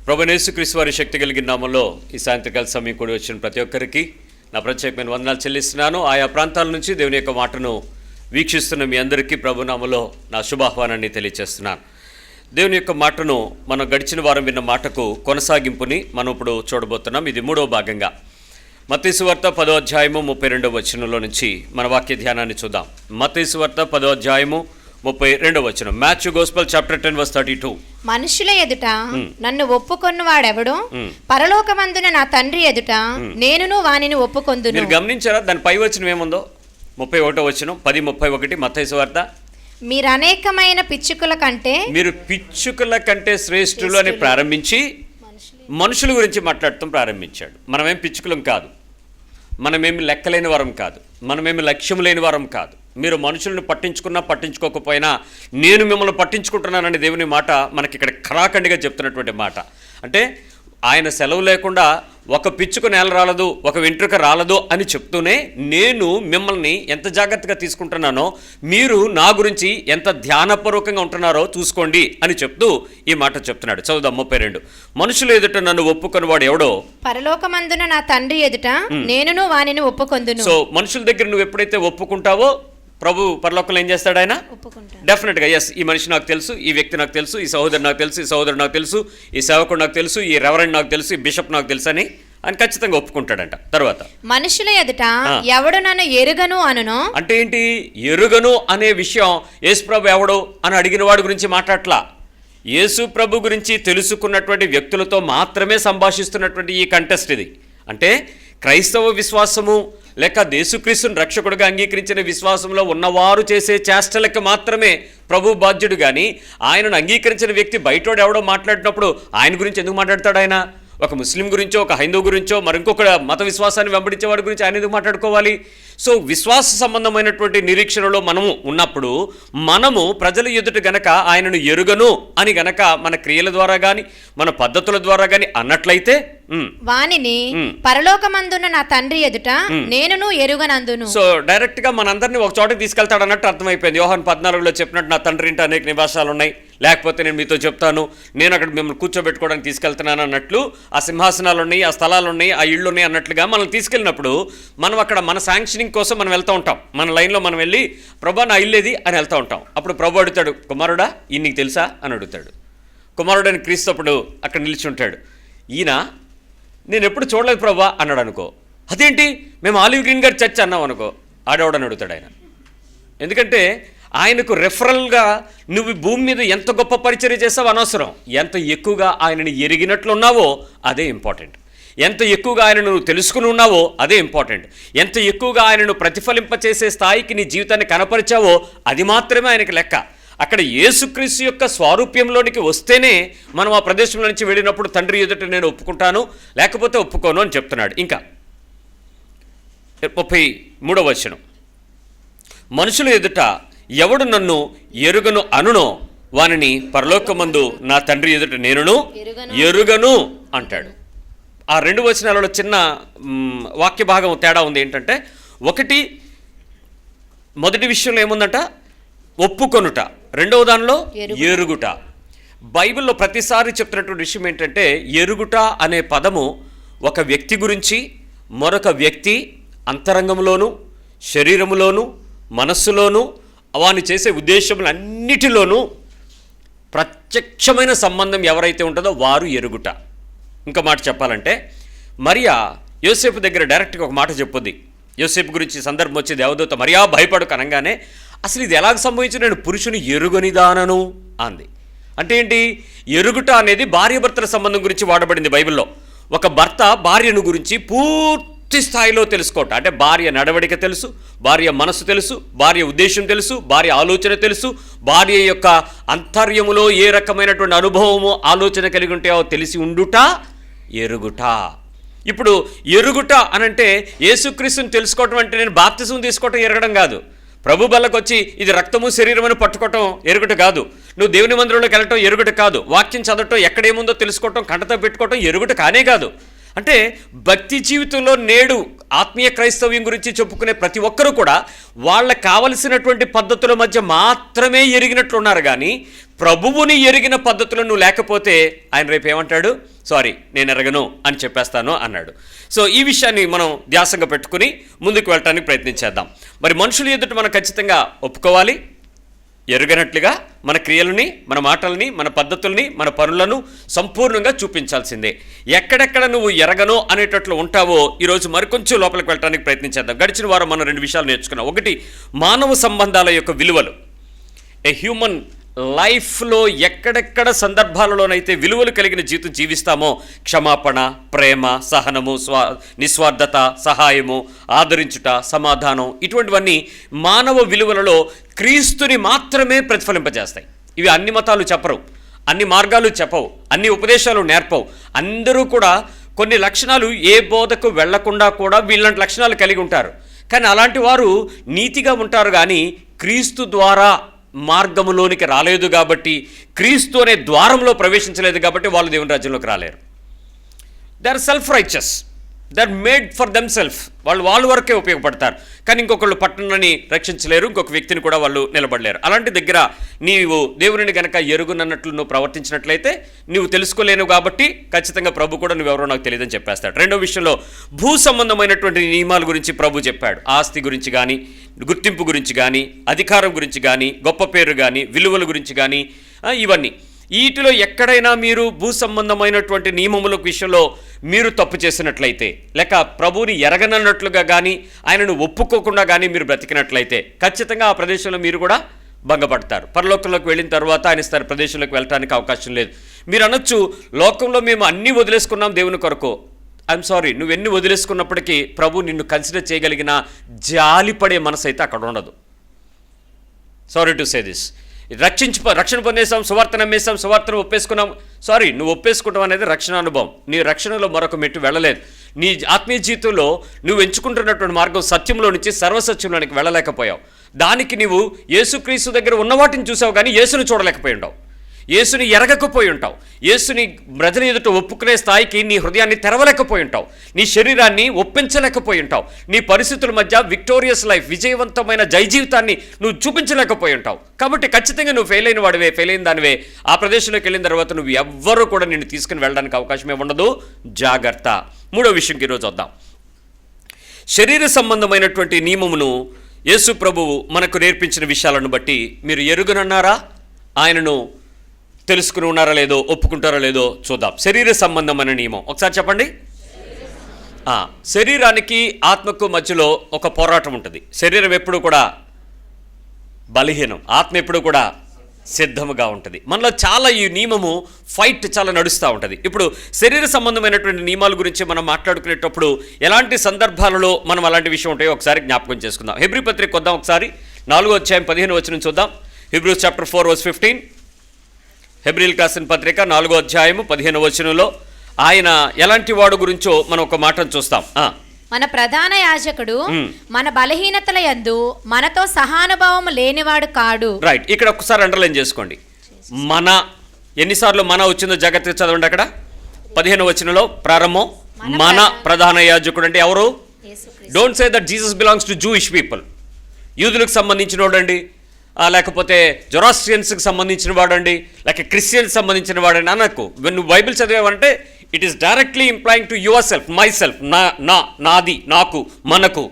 ప్రభువైన యేసుక్రీస్తు వారి శక్తి కలిగిన నామంలో ఈ సాయంత్రకాల సమయం కూడి వచ్చిన ప్రతి ఒక్కరికి నా ప్రత్యేకమైన వందనాలు చెల్లిస్తున్నాను. ఆయా ప్రాంతాల నుంచి దేవుని యొక్క మాటను వీక్షిస్తున్న మీ అందరికీ ప్రభునామలో నా శుభాహ్వానాన్ని తెలియజేస్తున్నాను. దేవుని యొక్క మాటను మనం గడిచిన వారం విన్న మాటకు కొనసాగింపుని మనం ఇప్పుడు చూడబోతున్నాం. ఇది మూడవ భాగంగా మత్తయి సువార్త 10వ అధ్యాయము 32వ వచనంలో నుంచి మన వాక్య ధ్యానాన్ని చూద్దాం. మత్తయి సువార్త 10వ అధ్యాయము 32వ వచనం. Matthew gospel chapter 10 verse 32. మనుషుల ఎదుట నన్ను ఒప్పుకొన్నవాడెవడు పరలోకమందున నా తండ్రి ఎదుట నేనును వానిని ఒప్పుకొందును. మీరు గమనించారా దాని పై వచనం ఏముందో? 31వ వచనం 10:31 మత్తయి సువార్త. మీరు అనేకమైన పిచ్చుకల కంటే మీరు పిచ్చుకల కంటే శ్రేష్ఠులు అని ప్రారంభించి మనుషుల గురించి మాట్లాడటం ప్రారంభించాడు. మనమేం పిచ్చుకలం కాదు, మనమేమి లెక్కలేని వారం కాదు, మనమేమి లక్ష్యం లేని వారం కాదు. మీరు మనుషులను పట్టించుకున్నా పట్టించుకోకపోయినా నేను మిమ్మల్ని పట్టించుకుంటున్నానని దేవుని మాట మనకి ఇక్కడ ఖరాఖండిగా చెప్తున్నటువంటి మాట. అంటే ఆయన సెలవు లేకుండా ఒక పిచ్చుకు నేల రాలదు, ఒక వెంట్రుక రాలదు అని చెప్తూనే నేను మిమ్మల్ని ఎంత జాగ్రత్తగా తీసుకుంటున్నానో మీరు నా గురించి ఎంత ధ్యానపూర్వకంగా ఉంటున్నారో చూసుకోండి అని చెప్తూ ఈ మాట చెప్తున్నాడు. చదువుదాం 32. మనుషులు ఎదుట నన్ను ఒప్పుకొని వాడు ఎవడో పరలోకమందున నా తండ్రి ఎదుట నేనును వానిని ఒప్పుకొందును. సో మనుషుల దగ్గర నువ్వు ఎప్పుడైతే ఒప్పుకుంటావో ప్రభు పరలోకంలో ఏం చేస్తాడు? ఆయన డెఫినెట్గా ఎస్, ఈ మనిషి నాకు తెలుసు, ఈ వ్యక్తి నాకు తెలుసు, ఈ సహోదరు నాకు తెలుసు, ఈ సహోదరుడు నాకు తెలుసు, ఈ సేవకుడు నాకు తెలుసు, ఈ రెవరెండ్ నాకు తెలుసు, ఈ బిషప్ నాకు తెలుసు అని ఆయన ఖచ్చితంగా ఒప్పుకుంటాడంట. తర్వాత మనుషుల ఎదుట ఎవడు నన్ను ఎరుగను అనును. అంటే ఏంటి? ఎరుగను అనే విషయం యేసు ప్రభు ఎవడు అని అడిగిన వాడి గురించి మాట్లాడట్లా. యేసు ప్రభు గురించి తెలుసుకున్నటువంటి వ్యక్తులతో మాత్రమే సంభాషిస్తున్నటువంటి ఈ కంటెస్ట్ ఇది. అంటే క్రైస్తవ విశ్వాసము లేక యేసుక్రీస్తును రక్షకుడుగా అంగీకరించిన విశ్వాసంలో ఉన్నవారు చేసే చేష్టలకు మాత్రమే ప్రభు బాధ్యుడు. కానీ ఆయనను అంగీకరించిన వ్యక్తి బయటోడు ఎవడో మాట్లాడినప్పుడు ఆయన గురించి ఎందుకు మాట్లాడతాడు? ఆయన ఒక ముస్లిం గురించో, ఒక హైందూ గురించో, మరింకొక మత విశ్వాసాన్ని వెంబడించేవాడి గురించి ఆయన ఎందుకు మాట్లాడుకోవాలి? సో విశ్వాస సంబంధమైనటువంటి నిరీక్షణలో మనము ఉన్నప్పుడు మనము ప్రజల ఎదుట గనక ఆయనను ఎరుగను అని గనక మన క్రియల ద్వారా కానీ మన పద్ధతుల ద్వారా కానీ అన్నట్లయితే వానిని పరలోకమందున నా తండ్రి ఎదుట నేనును ఎరుగనందును. సో డైరెక్ట్ గా మనందరినీ ఒక చోటకి తీసుకెళ్తాడు అన్నట్టు అర్థమైపోయింది. యోహాను 14లో చెప్పినట్టు నా తండ్రి ఇంటి అనేక నివాసాలు ఉన్నాయి, లేకపోతే నేను మీతో చెప్తాను, నేను అక్కడ మిమ్మల్ని కూర్చోబెట్టుకోవడానికి తీసుకెళ్తున్నాను అన్నట్లు ఆ సింహాసనాలు ఉన్నాయి, ఆ స్థలాలు ఉన్నాయి, ఆ ఇళ్ళు ఉన్నాయి అన్నట్లుగా మనల్ని తీసుకెళ్ళినప్పుడు మనం అక్కడ మన శాంక్షనింగ్ కోసం మనం వెళ్తూ ఉంటాం. మన లైన్లో మనం వెళ్ళి ప్రభా నా ఇల్లేది అని వెళ్తూ ఉంటాం. అప్పుడు ప్రభు అడుగుతాడు, కుమారుడా ఈ నీకు తెలుసా అని అడుగుతాడు. కుమారుడని క్రీస్తు అప్పుడు అక్కడ నిలిచి ఉంటాడు. ఈయన నేను ఎప్పుడు చూడలేదు ప్రభా అన్నాడు అనుకో. అదేంటి మేము ఆలివ్ గ్రీన్ గారి చర్చ్ అన్నాం అనుకో, ఆడేవాడని అడుగుతాడు ఆయన. ఎందుకంటే ఆయనకు రెఫరల్గా నువ్వు భూమి మీద ఎంత గొప్ప పరిచర్య చేస్తావు అనవసరం. ఎంత ఎక్కువగా ఆయనని ఎరిగినట్లున్నావో అదే ఇంపార్టెంట్. ఎంత ఎక్కువగా ఆయనను నువ్వు తెలుసుకుని ఉన్నావో అదే ఇంపార్టెంట్. ఎంత ఎక్కువగా ఆయనను ప్రతిఫలింపచేసే స్థాయికి నీ జీవితాన్ని కనపరిచావో అది మాత్రమే ఆయనకి లెక్క. అక్కడ యేసుక్రీస్తు యొక్క స్వారూప్యంలోనికి వస్తేనే మనం ఆ ప్రదేశంలో నుంచి వెళ్ళినప్పుడు తండ్రి ఎదుట నేను ఒప్పుకుంటాను, లేకపోతే ఒప్పుకోను అని చెప్తున్నాడు. ఇంకా 33వ వచనం. మనుషుల ఎదుట ఎవడు నన్ను ఎరుగను అనునో వానిని పరలోకమందు నా తండ్రి ఎదుట నేనును ఎరుగను అంటాడు. ఆ 2 వచనాలలో చిన్న వాక్య భాగం తేడా ఉంది. ఏంటంటే ఒకటి మొదటి విషయంలో ఏముందంట? ఒప్పుకొనుట. రెండవ దానిలో ఎరుగుట. బైబిల్లో ప్రతిసారి చెప్తున్నటువంటి విషయం ఏంటంటే ఎరుగుట అనే పదము ఒక వ్యక్తి గురించి మరొక వ్యక్తి అంతరంగంలోనూ శరీరములోనూ మనస్సులోనూ వాని చేసే ఉద్దేశములన్నిటిలోనూ ప్రత్యక్షమైన సంబంధం ఎవరైతే ఉంటుందో వారు ఎరుగుట. ఇంకో మాట చెప్పాలంటే మరియా యోసేపు దగ్గర డైరెక్ట్గా ఒక మాట చెప్పుద్ది. యోసేపు గురించి సందర్భం వచ్చి దేవదూత మరియా భయపడుకు అనగానే అసలు ఇది ఎలాగ సంభవించి నేను పురుషుని ఎరుగనిదానను అంది. అంటే ఏంటి? ఎరుగుట అనేది భార్యాభర్తల సంబంధం గురించి వాడబడింది బైబిల్లో. ఒక భర్త భార్యను గురించి పూర్తి స్థాయిలో తెలుసుకోవటం. అంటే భార్య నడవడిక తెలుసు, భార్య మనసు తెలుసు, భార్య ఉద్దేశం తెలుసు, భార్య ఆలోచన తెలుసు, భార్య యొక్క అంతర్యములో ఏ రకమైనటువంటి అనుభవము ఆలోచన కలిగి ఉంటాయో తెలిసి ఉండుట ఎరుగుట. ఇప్పుడు ఎరుగుట అనంటే యేసుక్రీస్తుని తెలుసుకోవటం అంటే నేను బాప్తిజం తీసుకోవటం ఎరగడం కాదు. ప్రభు బల్లకు వచ్చి ఇది రక్తము శరీరం అని పట్టుకోవటం ఎరుగుట కాదు. నువ్వు దేవుని మందిరంలోకి వెళ్ళటం ఎరుగుట కాదు. వాక్యం చదవటం ఎక్కడేముందో తెలుసుకోవటం కంటతో పెట్టుకోవటం ఎరుగుట కానే కాదు. అంటే భక్తి జీవితంలో నేడు ఆత్మీయ క్రైస్తవ్యం గురించి చెప్పుకునే ప్రతి ఒక్కరూ కూడా వాళ్ళకు కావలసినటువంటి పద్ధతుల మధ్య మాత్రమే ఎరిగినట్లున్నారు. కానీ ప్రభువుని ఎరిగిన పద్ధతులు నువ్వు లేకపోతే ఆయన రేపు ఏమంటాడు, సారీ నేను ఎరగను అని చెప్పేస్తాను అన్నాడు. సో ఈ విషయాన్ని మనం ధ్యాసంగా పెట్టుకుని ముందుకు వెళ్ళటానికి ప్రయత్నించేద్దాం. మరి మనుషుల ఎదుట మనం ఖచ్చితంగా ఒప్పుకోవాలి, ఎరుగనట్లుగా మన క్రియలని, మన మాటలని, మన పద్ధతుల్ని, మన పనులను సంపూర్ణంగా చూపించాల్సిందే. ఎక్కడెక్కడ నువ్వు ఎరగను అనేటట్లు ఉంటావో ఈరోజు మరికొంచెం లోపలికి వెళ్ళడానికి ప్రయత్నించేద్దాం. గడిచిన వారం మనం 2 విషయాలు నేర్చుకున్నాం. ఒకటి, మానవ సంబంధాల యొక్క విలువలు. ఏ హ్యూమన్ లైఫ్లో ఎక్కడెక్కడ సందర్భాలలోనైతే విలువలు కలిగిన జీవితం జీవిస్తామో, క్షమాపణ, ప్రేమ, సహనము, నిస్వార్థత, సహాయము, ఆదరించుట, సమాధానం, ఇటువంటివన్నీ మానవ విలువలలో క్రీస్తుని మాత్రమే ప్రతిఫలింపజేస్తాయి. ఇవి అన్ని మతాలు చెప్పరు, అన్ని మార్గాలు చెప్పవు, అన్ని ఉపదేశాలు నేర్పవు. అందరూ కూడా కొన్ని లక్షణాలు ఏ బోధకు వెళ్లకుండా కూడా వీళ్ళంటి లక్షణాలు కలిగి ఉంటారు. కానీ అలాంటి వారు నీతిగా ఉంటారు. కానీ క్రీస్తు ద్వారా మార్గములోనికి రాలేదు కాబట్టి, క్రీస్తు అనే ద్వారంలో ప్రవేశించలేదు కాబట్టి వాళ్ళు దేవుని రాజ్యంలోకి రాలేరు. They are self righteous, they are made for themselves. వాళ్ళ వరకే ఉపయోగపడతారు. కానీ ఇంకొకళ్ళు పట్టణాన్ని రక్షించలేరు, ఇంకొక వ్యక్తిని కూడా వాళ్ళు నిలబడలేరు. అలాంటి దగ్గర నీవు దేవుని గనక ఎరుగునన్నట్లు నువ్వు ప్రవర్తించినట్లయితే నువ్వు తెలుసుకోలేను కాబట్టి ఖచ్చితంగా ప్రభు కూడా నువ్వెవరో నాకు తెలియదని చెప్పేస్తాడు. రెండో విషయంలో భూ సంబంధమైనటువంటి నియమాల గురించి ప్రభు చెప్పాడు. ఆస్తి గురించి కానీ, గుర్తింపు గురించి కానీ, అధికారం గురించి కానీ, గొప్ప పేరు కానీ, విలువల గురించి కానీ, ఇవన్నీ వీటిలో ఎక్కడైనా మీరు భూ సంబంధమైనటువంటి నియమముల విషయంలో మీరు తప్పు చేసినట్లయితే, లేక ప్రభువుని ఎరగనన్నట్లుగా కానీ, ఆయనను ఒప్పుకోకుండా కానీ మీరు బ్రతికినట్లయితే ఖచ్చితంగా ఆ ప్రదేశంలో మీరు కూడా భంగపడతారు. పరలోకంలోకి వెళ్ళిన తర్వాత ఆయన ఇస్తారు ప్రదేశంలోకి వెళ్ళడానికి అవకాశం లేదు. మీరు అనొచ్చు, లోకంలో మేము అన్నీ వదిలేసుకున్నాం దేవుని కొరకు. ఐఎమ్ సారీ, నువ్వెన్ని వదిలేసుకున్నప్పటికీ ప్రభు నిన్ను కన్సిడర్ చేయగలిగిన జాలిపడే మనసు అయితే అక్కడ ఉండదు. Sorry to say this. రక్షణ పొందేసాం, సువార్త నమ్మేసాం, సువార్తను ఒప్పేసుకున్నాం. సారీ, నువ్వు ఒప్పేసుకుంటాం అనేది రక్షణ అనుభవం. నీ రక్షణలో మరొక మెట్టు వెళ్ళలేదు. నీ ఆత్మీయ జీవితంలో నువ్వు ఎంచుకుంటున్నటువంటి మార్గం సత్యంలో నుంచి సర్వసత్యంలోనికి వెళ్ళలేకపోయావు. దానికి నువ్వు యేసుక్రీస్తు దగ్గర ఉన్న వాటిని చూసావు కానీ యేసుని చూడలేకపోయి ఉంటావు, యేసుని ఎరగకపోయి ఉంటావు, యేసుని ప్రజల ఎదుట ఒప్పుకునే స్థాయికి నీ హృదయాన్ని తెరవలేకపోయి ఉంటావు, నీ శరీరాన్ని ఒప్పించలేకపోయి ఉంటావు, నీ పరిస్థితుల మధ్య విక్టోరియస్ లైఫ్, విజయవంతమైన జయ జీవితాన్ని నువ్వు చూపించలేకపోయి ఉంటావు. కాబట్టి ఖచ్చితంగా నువ్వు ఫెయిల్ అయిన వాడివే, ఫెయిల్ అయిన దానివే. ఆ ప్రదేశంలోకి వెళ్ళిన తర్వాత నువ్వు ఎవ్వరూ కూడా నిన్ను తీసుకుని వెళ్ళడానికి అవకాశమే ఉండదు. జాగ్రత్త. మూడో విషయంకి ఈరోజు వద్దాం. శరీర సంబంధమైనటువంటి నియమమును యేసు ప్రభువు మనకు నేర్పించిన విషయాలను బట్టి మీరు ఎరుగునన్నారా, ఆయనను తెలుసుకుని ఉన్నారా లేదో, ఒప్పుకుంటారా లేదో చూద్దాం. శరీర సంబంధమైన నియమం ఒకసారి చెప్పండి. శరీరానికి ఆత్మకు మధ్యలో ఒక పోరాటం ఉంటుంది. శరీరం ఎప్పుడు కూడా బలహీనం, ఆత్మ ఎప్పుడు కూడా సిద్ధముగా ఉంటుంది. మనలో చాలా ఈ నియమము ఫైట్ చాలా నడుస్తూ ఉంటుంది. ఇప్పుడు శరీర సంబంధమైనటువంటి నియమాల గురించి మనం మాట్లాడుకునేటప్పుడు ఎలాంటి సందర్భాలలో మనం అలాంటి విషయం ఉంటాయో ఒకసారి జ్ఞాపకం చేసుకుందాం. హెబ్రీ పత్రిక వద్దాం ఒకసారి. 4వ అధ్యాయం 15వ వచనం చూద్దాం. Hebrews chapter 4 verse 15. హెబ్రీయులకు రాసిన పత్రిక 4వ అధ్యాయము 15వ వచనంలో ఆయన ఎలాంటి వాడు గురించో మనం ఒక మాటను చూస్తాం. మన ప్రధాన యాజకుడు మన బలహీనతల యందు మనతో సహానుభావం లేనివాడు కాడు. రైట్, ఇక్కడ ఒకసారి అండర్లైన్ చేసుకోండి. మన ఎన్నిసార్లు మన వచ్చిందో జాగ్రత్తగా చదవండి. అక్కడ 15వ వచనంలో ప్రారంభం మన ప్రధాన యాజకుడు అంటే ఎవరు? Don't say that Jesus belongs to Jewish people. యూదులకు సంబంధించిన వాడండి, లేకపోతే జొరాస్ట్రియన్స్కి సంబంధించిన వాడండి, లేక క్రిస్టియన్స్ సంబంధించిన వాడండి అనకు. నువ్వు బైబిల్ చదివావంటే it is directly implying to yourself, myself, నాది, నాకు, మనకు.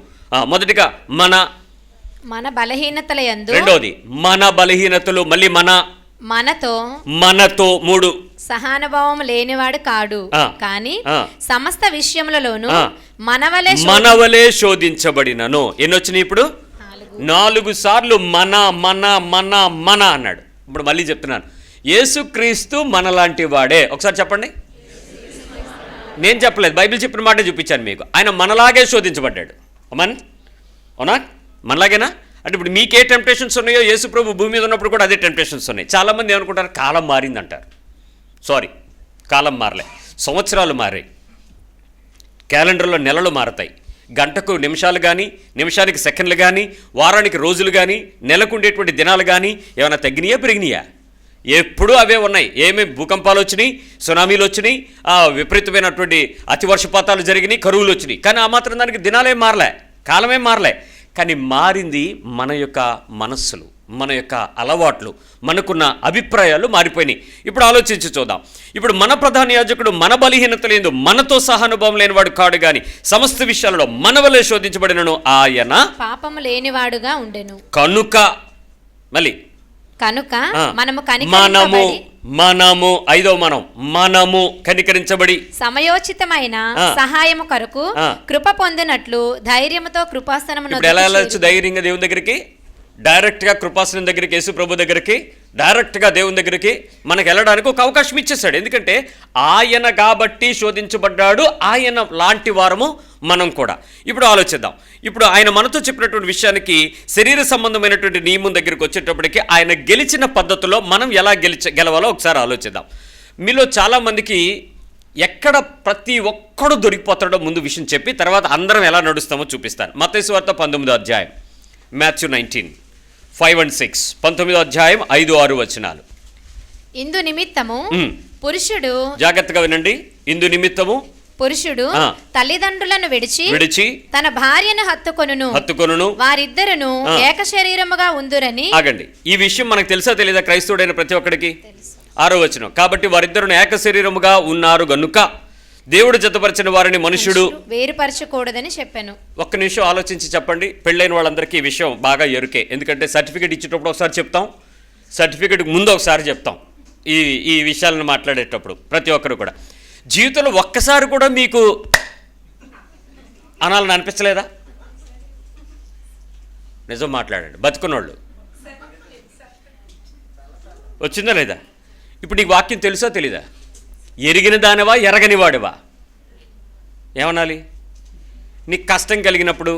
మొదటిగా మన బలహీనతల యందు, రెండోది మన బలహీనతలు, మళ్ళీ మనతో, మూడు సహానుభావం లేనివాడు కాడు, కానీ సమస్త విషయములలోనూ మనవలే శోధించబడినను. ఎన్నొచ్చినాయి ఇప్పుడు? 4 సార్లు మన అన్నాడు. ఇప్పుడు మళ్ళీ చెప్తున్నాను, యేసుక్రీస్తు మనలాంటి వాడే. ఒకసారి చెప్పండి. నేను చెప్పలేదు, బైబిల్ చెప్పిన మాట చూపించాను మీకు. ఆయన మనలాగే శోధించబడ్డాడు. అవునా? మనలాగేనా? అంటే ఇప్పుడు మీకే టెంప్టేషన్స్ ఉన్నాయో యేసు ప్రభు భూమి మీద ఉన్నప్పుడు కూడా అదే టెంప్టేషన్స్ ఉన్నాయి. చాలామంది ఏమనుకుంటారు, కాలం మారిందంటారు. సారీ, కాలం మారలే, సంవత్సరాలు మారాయి, క్యాలెండర్లో నెలలు మారతాయి, గంటకు నిమిషాలు కానీ, నిమిషానికి సెకండ్లు కానీ, వారానికి రోజులు కానీ, నెలకు ఉండేటువంటి దినాలు కానీ ఏమైనా తగ్గినాయా పెరిగినాయా? ఎప్పుడూ అవే ఉన్నాయి. ఏమేమి భూకంపాలు వచ్చినాయి, సునామీలు వచ్చినాయి, విపరీతమైనటువంటి అతి వర్షపాతాలు జరిగినాయి, కరువులు వచ్చినాయి. కానీ ఆ మాత్రం దానికి దినాలేం మారలే, కాలమేం మారలే. కానీ మారింది మన యొక్క మనస్సులు, మన యొక్క అలవాట్లు, మనకున్న అభిప్రాయాలు మారిపోయినాయి. ఇప్పుడు ఆలోచించి చూద్దాం. ఇప్పుడు మన ప్రధాన యాజకుడు మన బలహీనత లేదు, మనతో సహానుభవం లేనివాడు కాడు గాని సమస్త విషయాలలో మన వలె శోధించబడినను ఆయన పాపము లేనివాడుగా ఉండెను. కనుక మళ్ళీ మనము ఐదో మనము కనికరించబడి సమయోచితమైన సహాయము కొరకు కృప పొందినట్లు ధైర్యముతో కృపాసనమును. ఎలా వెళ్ళచ్చు ధైర్యంగా దేవుని దగ్గరికి? డైరెక్ట్గా కృపాసనం దగ్గరికి, యేసు ప్రభు దగ్గరికి, డైరెక్ట్గా దేవుని దగ్గరికి మనకు వెళ్ళడానికి ఒక అవకాశం ఇచ్చేస్తాడు. ఎందుకంటే ఆయన కాబట్టి శోధించబడ్డాడు, ఆయన లాంటి వారము మనం కూడా. ఇప్పుడు ఆలోచిద్దాం. ఇప్పుడు ఆయన మనతో చెప్పినటువంటి విషయానికి శరీర సంబంధమైనటువంటి నియమం దగ్గరికి వచ్చేటప్పటికి ఆయన గెలిచిన పద్ధతిలో మనం ఎలా గెలవాలో ఒకసారి ఆలోచిద్దాం. మీలో చాలామందికి ఎక్కడ ప్రతి ఒక్కడు దొరికిపోతాడో ముందు విషయం చెప్పి తర్వాత అందరం ఎలా నడుస్తామో చూపిస్తాను. మత్తయి సువార్త 19వ అధ్యాయం, మాథ్యూ 19:5 and 6, 19వ అధ్యాయం 5-6 వచనాలు. ఇందు నిమిత్తము పురుషుడు, జాగ్రత్తగా వినండి, ఇందు నిమిత్తము పురుషుడు తల్లిదండ్రులను విడిచి తన భార్యను హత్తుకొనును, వారిద్దరును ఏక శరీరముగా ఉందురని. ఆగండి, ఈ విషయం మనకు తెలుసా తెలీదా? క్రైస్తవుడైన ప్రతి ఒక్కడికి. 6వ వచనం, కాబట్టి వారిద్దరును ఏక శరీరముగా ఉన్నారు గనుక దేవుడు జతపరిచిన వారిని మనుషుడు వేరుపరచకూడదని చెప్పాను. ఒక్క నిమిషం ఆలోచించి చెప్పండి. పెళ్ళైన వాళ్ళందరికీ ఈ విషయం బాగా ఎరుకే. ఎందుకంటే సర్టిఫికేట్ ఇచ్చేటప్పుడు ఒకసారి చెప్తాం, సర్టిఫికేట్ ముందు ఒకసారి చెప్తాం. ఈ విషయాలను మాట్లాడేటప్పుడు ప్రతి ఒక్కరు కూడా జీవితంలో ఒక్కసారి కూడా మీకు అనాలని అనిపించలేదా? నిజం మాట్లాడండి, బతుకున్నోళ్ళు. వచ్చిందా లేదా? ఇప్పుడు నీకు వాక్యం తెలుసా తెలీదా? ఎరిగిన దానివా ఎరగని వాడివా? ఏమనాలి? నీకు కష్టం కలిగినప్పుడు,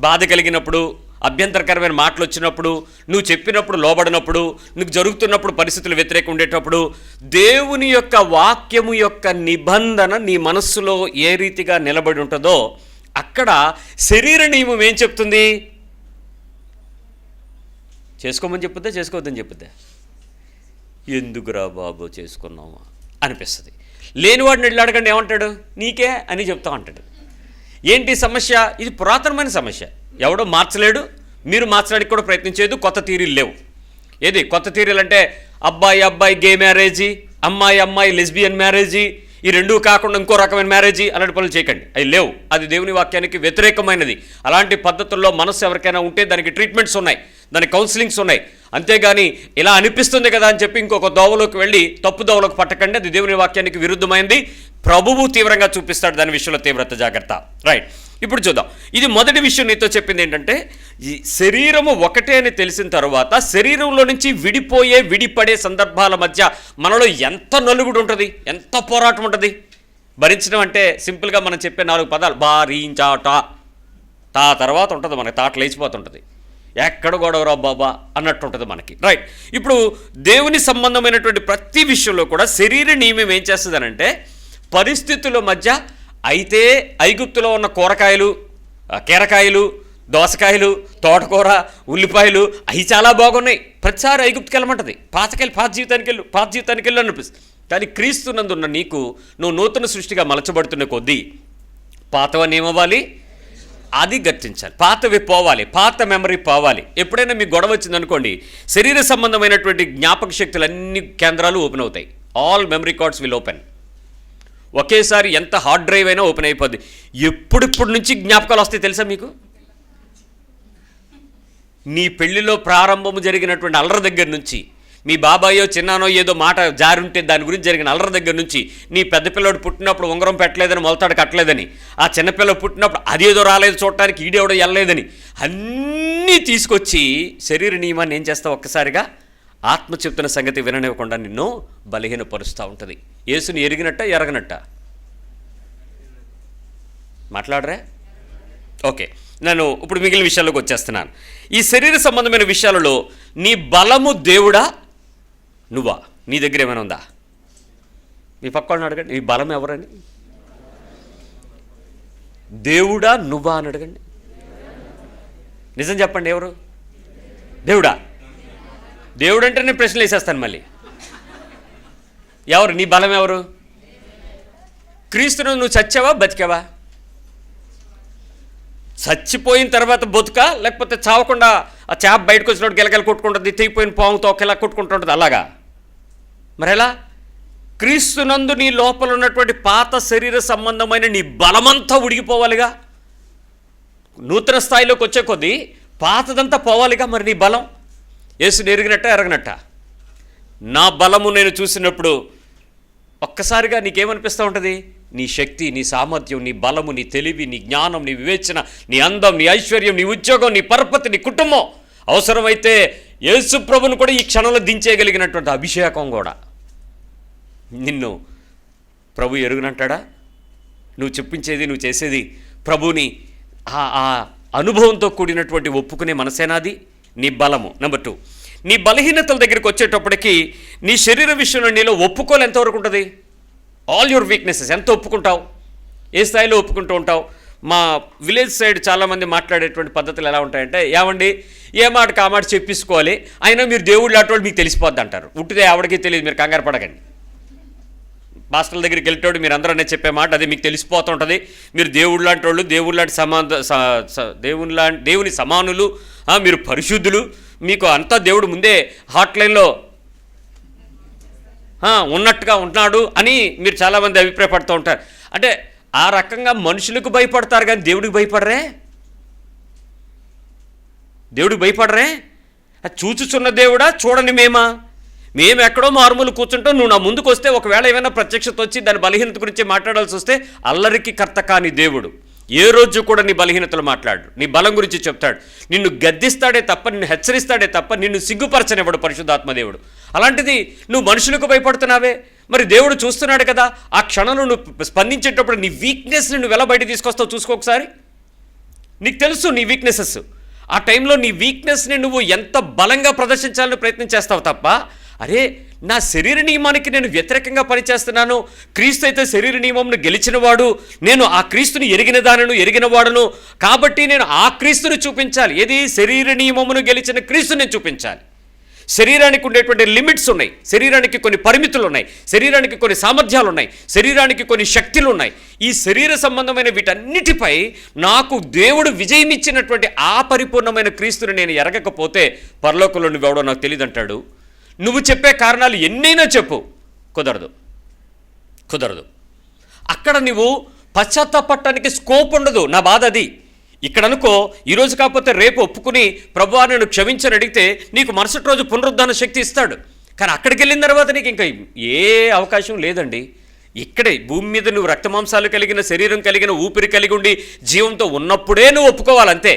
బాధ కలిగినప్పుడు, అభ్యంతరకరమైన మాటలు వచ్చినప్పుడు, నువ్వు చెప్పినప్పుడు లోబడినప్పుడు, నీకు జరుగుతున్నప్పుడు పరిస్థితులు వ్యతిరేకంగా ఉండేటప్పుడు దేవుని యొక్క వాక్యము యొక్క నిబంధన నీ మనస్సులో ఏ రీతిగా నిలబడి ఉంటుందో అక్కడ శరీర నియమం ఏం చెప్తుంది? చేసుకోమని చెప్పుద్దా, చేసుకోవద్దని చెప్పుద్దా? ఎందుకురా బాబు చేసుకున్నావా అనిపిస్తుంది. లేనివాడిని వెళ్ళి అడగండి, ఏమంటాడు? నీకే అని చెప్తా ఉంటాడు. ఏంటి సమస్య? ఇది పురాతనమైన సమస్య, ఎవడో మార్చలేడు, మీరు మార్చడానికి కూడా ప్రయత్నం చేయదు. కొత్త థియరీలు లేవు. ఏది కొత్త థియరీలు అంటే అబ్బాయి గే మ్యారేజీ, అమ్మాయి లెస్బియన్ మ్యారేజీ, ఈ రెండూ కాకుండా ఇంకో రకమైన మ్యారేజీ అలాంటి పనులు చేయకండి. అవి లేవు. అది దేవుని వాక్యానికి వ్యతిరేకమైనది. అలాంటి పద్ధతుల్లో మనసు ఎవరికైనా ఉంటే దానికి ట్రీట్మెంట్స్ ఉన్నాయి, దానికి కౌన్సిలింగ్స్ ఉన్నాయి. అంతేగాని ఇలా అనిపిస్తుంది కదా అని చెప్పి ఇంకొక దోవలోకి వెళ్ళి తప్పు దోవలోకి పట్టకండి. అది దేవుని వాక్యానికి విరుద్ధమైంది. ప్రభువు తీవ్రంగా చూపిస్తాడు దాని విషయంలో తీవ్రత. జాగ్రత్త. రైట్, ఇప్పుడు చూద్దాం. ఇది మొదటి విషయం నీతో చెప్పింది ఏంటంటే, ఈ శరీరము ఒకటే అని తెలిసిన తర్వాత శరీరంలో నుంచి విడిపడే సందర్భాల మధ్య మనలో ఎంత నలుగుడు ఉంటుంది, ఎంత పోరాటం ఉంటుంది. భరించడం అంటే సింపుల్గా మనం చెప్పే 4 పదాలు బారీంచాట, తా తర్వాత ఉంటుంది మనకి, తాట లేచిపోతుంటుంది. ఎక్కడ గొడవరా బాబా అన్నట్టు ఉంటుంది మనకి. రైట్, ఇప్పుడు దేవుని సంబంధమైనటువంటి ప్రతి విషయంలో కూడా శరీర నియమం ఏం చేస్తుందనంటే, పరిస్థితుల మధ్య అయితే ఐగుప్తులో ఉన్న కూరగాయలు, కీరకాయలు, దోసకాయలు, తోటకూర, ఉల్లిపాయలు అవి చాలా బాగున్నాయి. ప్రతిసారి ఐగుప్తుకి వెళ్ళమంటది. పాత జీవితానికి వెళ్ళు అనిపిస్తుంది. కానీ క్రీస్తునందున్న నీకు నువ్వు నూతన సృష్టిగా మలచబడుతున్న కొద్దీ పాతవన్నీ ఏమవ్వాలి? అది గర్తించాలి. పాతవి పోవాలి, పాత మెమరీ పోవాలి. ఎప్పుడైనా మీకు గొడవ వచ్చిందనుకోండి, శరీర సంబంధమైనటువంటి జ్ఞాపక శక్తులు అన్ని కేంద్రాలు ఓపెన్ అవుతాయి. All memory cards will open. ఒకేసారి ఎంత హార్డ్ డ్రైవ్ అయినా ఓపెన్ అయిపోద్ది. ఎప్పుడిప్పుడు నుంచి జ్ఞాపకాలు వస్తాయి తెలుసా మీకు? నీ పెళ్లిలో ప్రారంభము జరిగినటువంటి అల్లరి దగ్గర నుంచి, మీ బాబాయో చిన్నానో ఏదో మాట జారుంటే దాని గురించి జరిగిన అల్లరి దగ్గర నుంచి, నీ పెద్ద పిల్లడు పుట్టినప్పుడు ఉంగరం పెట్టలేదని, మొలతాడు కట్టలేదని, ఆ చిన్నపిల్లడు పుట్టినప్పుడు అదేదో రాలేదు చూడటానికి, ఈడేవడో వెళ్ళలేదని, అన్నీ తీసుకొచ్చి శరీర నియమాన్ని ఏం చేస్తావు? ఒక్కసారిగా ఆత్మ చెప్తున్న సంగతి విననివ్వకుండా నిన్ను బలహీనపరుస్తూ ఉంటుంది. యేసుని ఎరిగినట్ట ఎరగనట్ట? మాట్లాడరే? ఓకే, నేను ఇప్పుడు మిగిలిన విషయాల్లోకి వచ్చేస్తున్నాను. ఈ శరీర సంబంధమైన విషయాలలో నీ బలము దేవుడా నువ్వా? నీ దగ్గర ఏమైనా ఉందా? మీ పక్కన అడగండి, నీ బలం ఎవరని. దేవుడా నువ్వా అని అడగండి. నిజం చెప్పండి, ఎవరు? దేవుడా? దేవుడు అంటే నేను ప్రశ్నలు వేసేస్తాను మళ్ళీ. ఎవరు నీ బలం? ఎవరు? క్రీస్తును. నువ్వు చచ్చావా బతికావా? చచ్చిపోయిన తర్వాత బతుకా, లేకపోతే చావకుండా ఆ చేప బయటకు వచ్చినప్పుడు గిలగల కొట్టుకుంటుంది, తెగిపోయిన పాము తోకలా కొట్టుకుంటుంటుంది అలాగా? మరి ఎలా? క్రీస్తునందు నీ లోపల ఉన్నటువంటి పాత శరీర సంబంధమైన నీ బలమంతా ఉడిగిపోవాలిగా. నూతన స్థాయిలోకి వచ్చే కొద్దీ పాతదంతా పోవాలిగా. మరి నీ బలం యేసుని ఎరిగినట్ట ఎరగనట్ట? నా బలము నేను చూసినప్పుడు ఒక్కసారిగా నీకేమనిపిస్తూ ఉంటుంది? నీ శక్తి, నీ సామర్థ్యం, నీ బలము, నీ తెలివి, నీ జ్ఞానం, నీ వివేచన, నీ అందం, నీ ఐశ్వర్యం, నీ ఉద్యోగం, నీ పరపతి, నీ కుటుంబం, అవసరమైతే యేసు ప్రభువును కూడా ఈ క్షణంలో దించేయగలిగినటువంటి అభిషేకం కూడా. నిన్ను ప్రభు ఎరుగునంటాడా? నువ్వు చెప్పించేది, నువ్వు చేసేది ప్రభుని ఆ అనుభవంతో కూడినటువంటి ఒప్పుకునే మనసేనాది నీ బలము. నెంబర్ 2, నీ బలహీనతల దగ్గరికి వచ్చేటప్పటికి నీ శరీర విషయంలో నీలో ఒప్పుకోలు ఎంతవరకు ఉంటుంది? ఆల్ యువర్ వీక్నెసెస్ ఎంత ఒప్పుకుంటావు? ఏ స్థాయిలో ఒప్పుకుంటూ ఉంటావు? మా విలేజ్ సైడ్ చాలామంది మాట్లాడేటువంటి పద్ధతులు ఎలా ఉంటాయంటే, ఏమండి ఏ మాటకి ఆ మాట చెప్పిసుకోవాలి, అయినా మీరు దేవుళ్ళు లాంటి మీకు తెలిసిపోద్ది అంటారు. ఉట్టిదే ఆవిడకి తెలియదు, మీరు కంగారు పడకండి. పాస్టర్ల దగ్గరికి వెళ్ళేటోడు మీరు అందరూ అనే చెప్పే మాట అది మీకు తెలిసిపోతుంటుంది. మీరు దేవుడు లాంటి వాళ్ళు, దేవుడు లాంటి దేవుని సమానులు, మీరు పరిశుద్ధులు, మీకు అంతా దేవుడు ముందే హాట్లైన్లో ఉన్నట్టుగా ఉన్నాడు అని మీరు చాలామంది అభిప్రాయపడుతూ ఉంటారు. అంటే ఆ రకంగా మనుషులకు భయపడతారు కానీ దేవుడికి భయపడరే? దేవుడికి భయపడరే? చూచుచున్న దేవుడా, చూడని మేము ఎక్కడో మారుమూలు కూర్చుంటాం, నువ్వు నా ముందుకు వస్తే ఒకవేళ ఏమైనా ప్రత్యక్షత వచ్చి దాని బలహీనత గురించి మాట్లాడాల్సి వస్తే అల్లరికి కర్త కాని దేవుడు ఏ రోజు కూడా నీ బలహీనతలు మాట్లాడు, నీ బలం గురించి చెప్తాడు. నిన్ను గద్దిస్తాడే తప్ప, నిన్ను హెచ్చరిస్తాడే తప్ప నిన్ను సిగ్గుపరచనివ్వడు పరిశుద్ధాత్మదేవుడు. అలాంటిది నువ్వు మనుషులకు భయపడుతున్నావే, మరి దేవుడు చూస్తున్నాడు కదా. ఆ క్షణంలో నువ్వు స్పందించేటప్పుడు నీ వీక్నెస్ని నువ్వు ఎలా బయట తీసుకొస్తావు చూసుకో ఒకసారి. నీకు తెలుసు నీ వీక్నెసెస్. ఆ టైంలో నీ వీక్నెస్ని నువ్వు ఎంత బలంగా ప్రదర్శించాలని ప్రయత్నం చేస్తావు తప్ప, అరే నా శరీర నియమానికి నేను వ్యతిరేకంగా పనిచేస్తున్నాను, క్రీస్తు అయితే శరీర నియమంను గెలిచినవాడు, నేను ఆ క్రీస్తుని ఎరిగిన దానను ఎరిగిన వాడును, కాబట్టి నేను ఆ క్రీస్తుని చూపించాలి. ఏది? శరీర నియమమును గెలిచిన క్రీస్తుని చూపించాలి. శరీరానికి ఉండేటువంటి లిమిట్స్ ఉన్నాయి, శరీరానికి కొన్ని పరిమితులు ఉన్నాయి, శరీరానికి కొన్ని సామర్థ్యాలు ఉన్నాయి, శరీరానికి కొన్ని శక్తులు ఉన్నాయి. ఈ శరీర సంబంధమైన వీటన్నిటిపై నాకు దేవుడు విజయం ఇచ్చినటువంటి ఆ పరిపూర్ణమైన క్రీస్తుని నేను ఎరగకపోతే పరలోకంలో నువ్వెవడో నాకు తెలియదు అంటాడు. నువ్వు చెప్పే కారణాలు ఎన్నైనా చెప్పు, కుదరదు. అక్కడ నువ్వు పశ్చాత్తాపడటానికి స్కోప్ ఉండదు. నా బాధ అది. ఇక్కడ అనుకో, ఈరోజు కాకపోతే రేపు ఒప్పుకుని ప్రభువా నన్ను క్షమించని అడిగితే నీకు మరుసటి రోజు పునరుద్ధాన శక్తి ఇస్తాడు. కానీ అక్కడికి వెళ్ళిన తర్వాత నీకు ఇంకా ఏ అవకాశం లేదండి. ఇక్కడే భూమి మీద నువ్వు రక్తమాంసాలు కలిగిన శరీరం కలిగిన ఊపిరి కలిగి ఉండి జీవంతో ఉన్నప్పుడే నువ్వు ఒప్పుకోవాలంతే.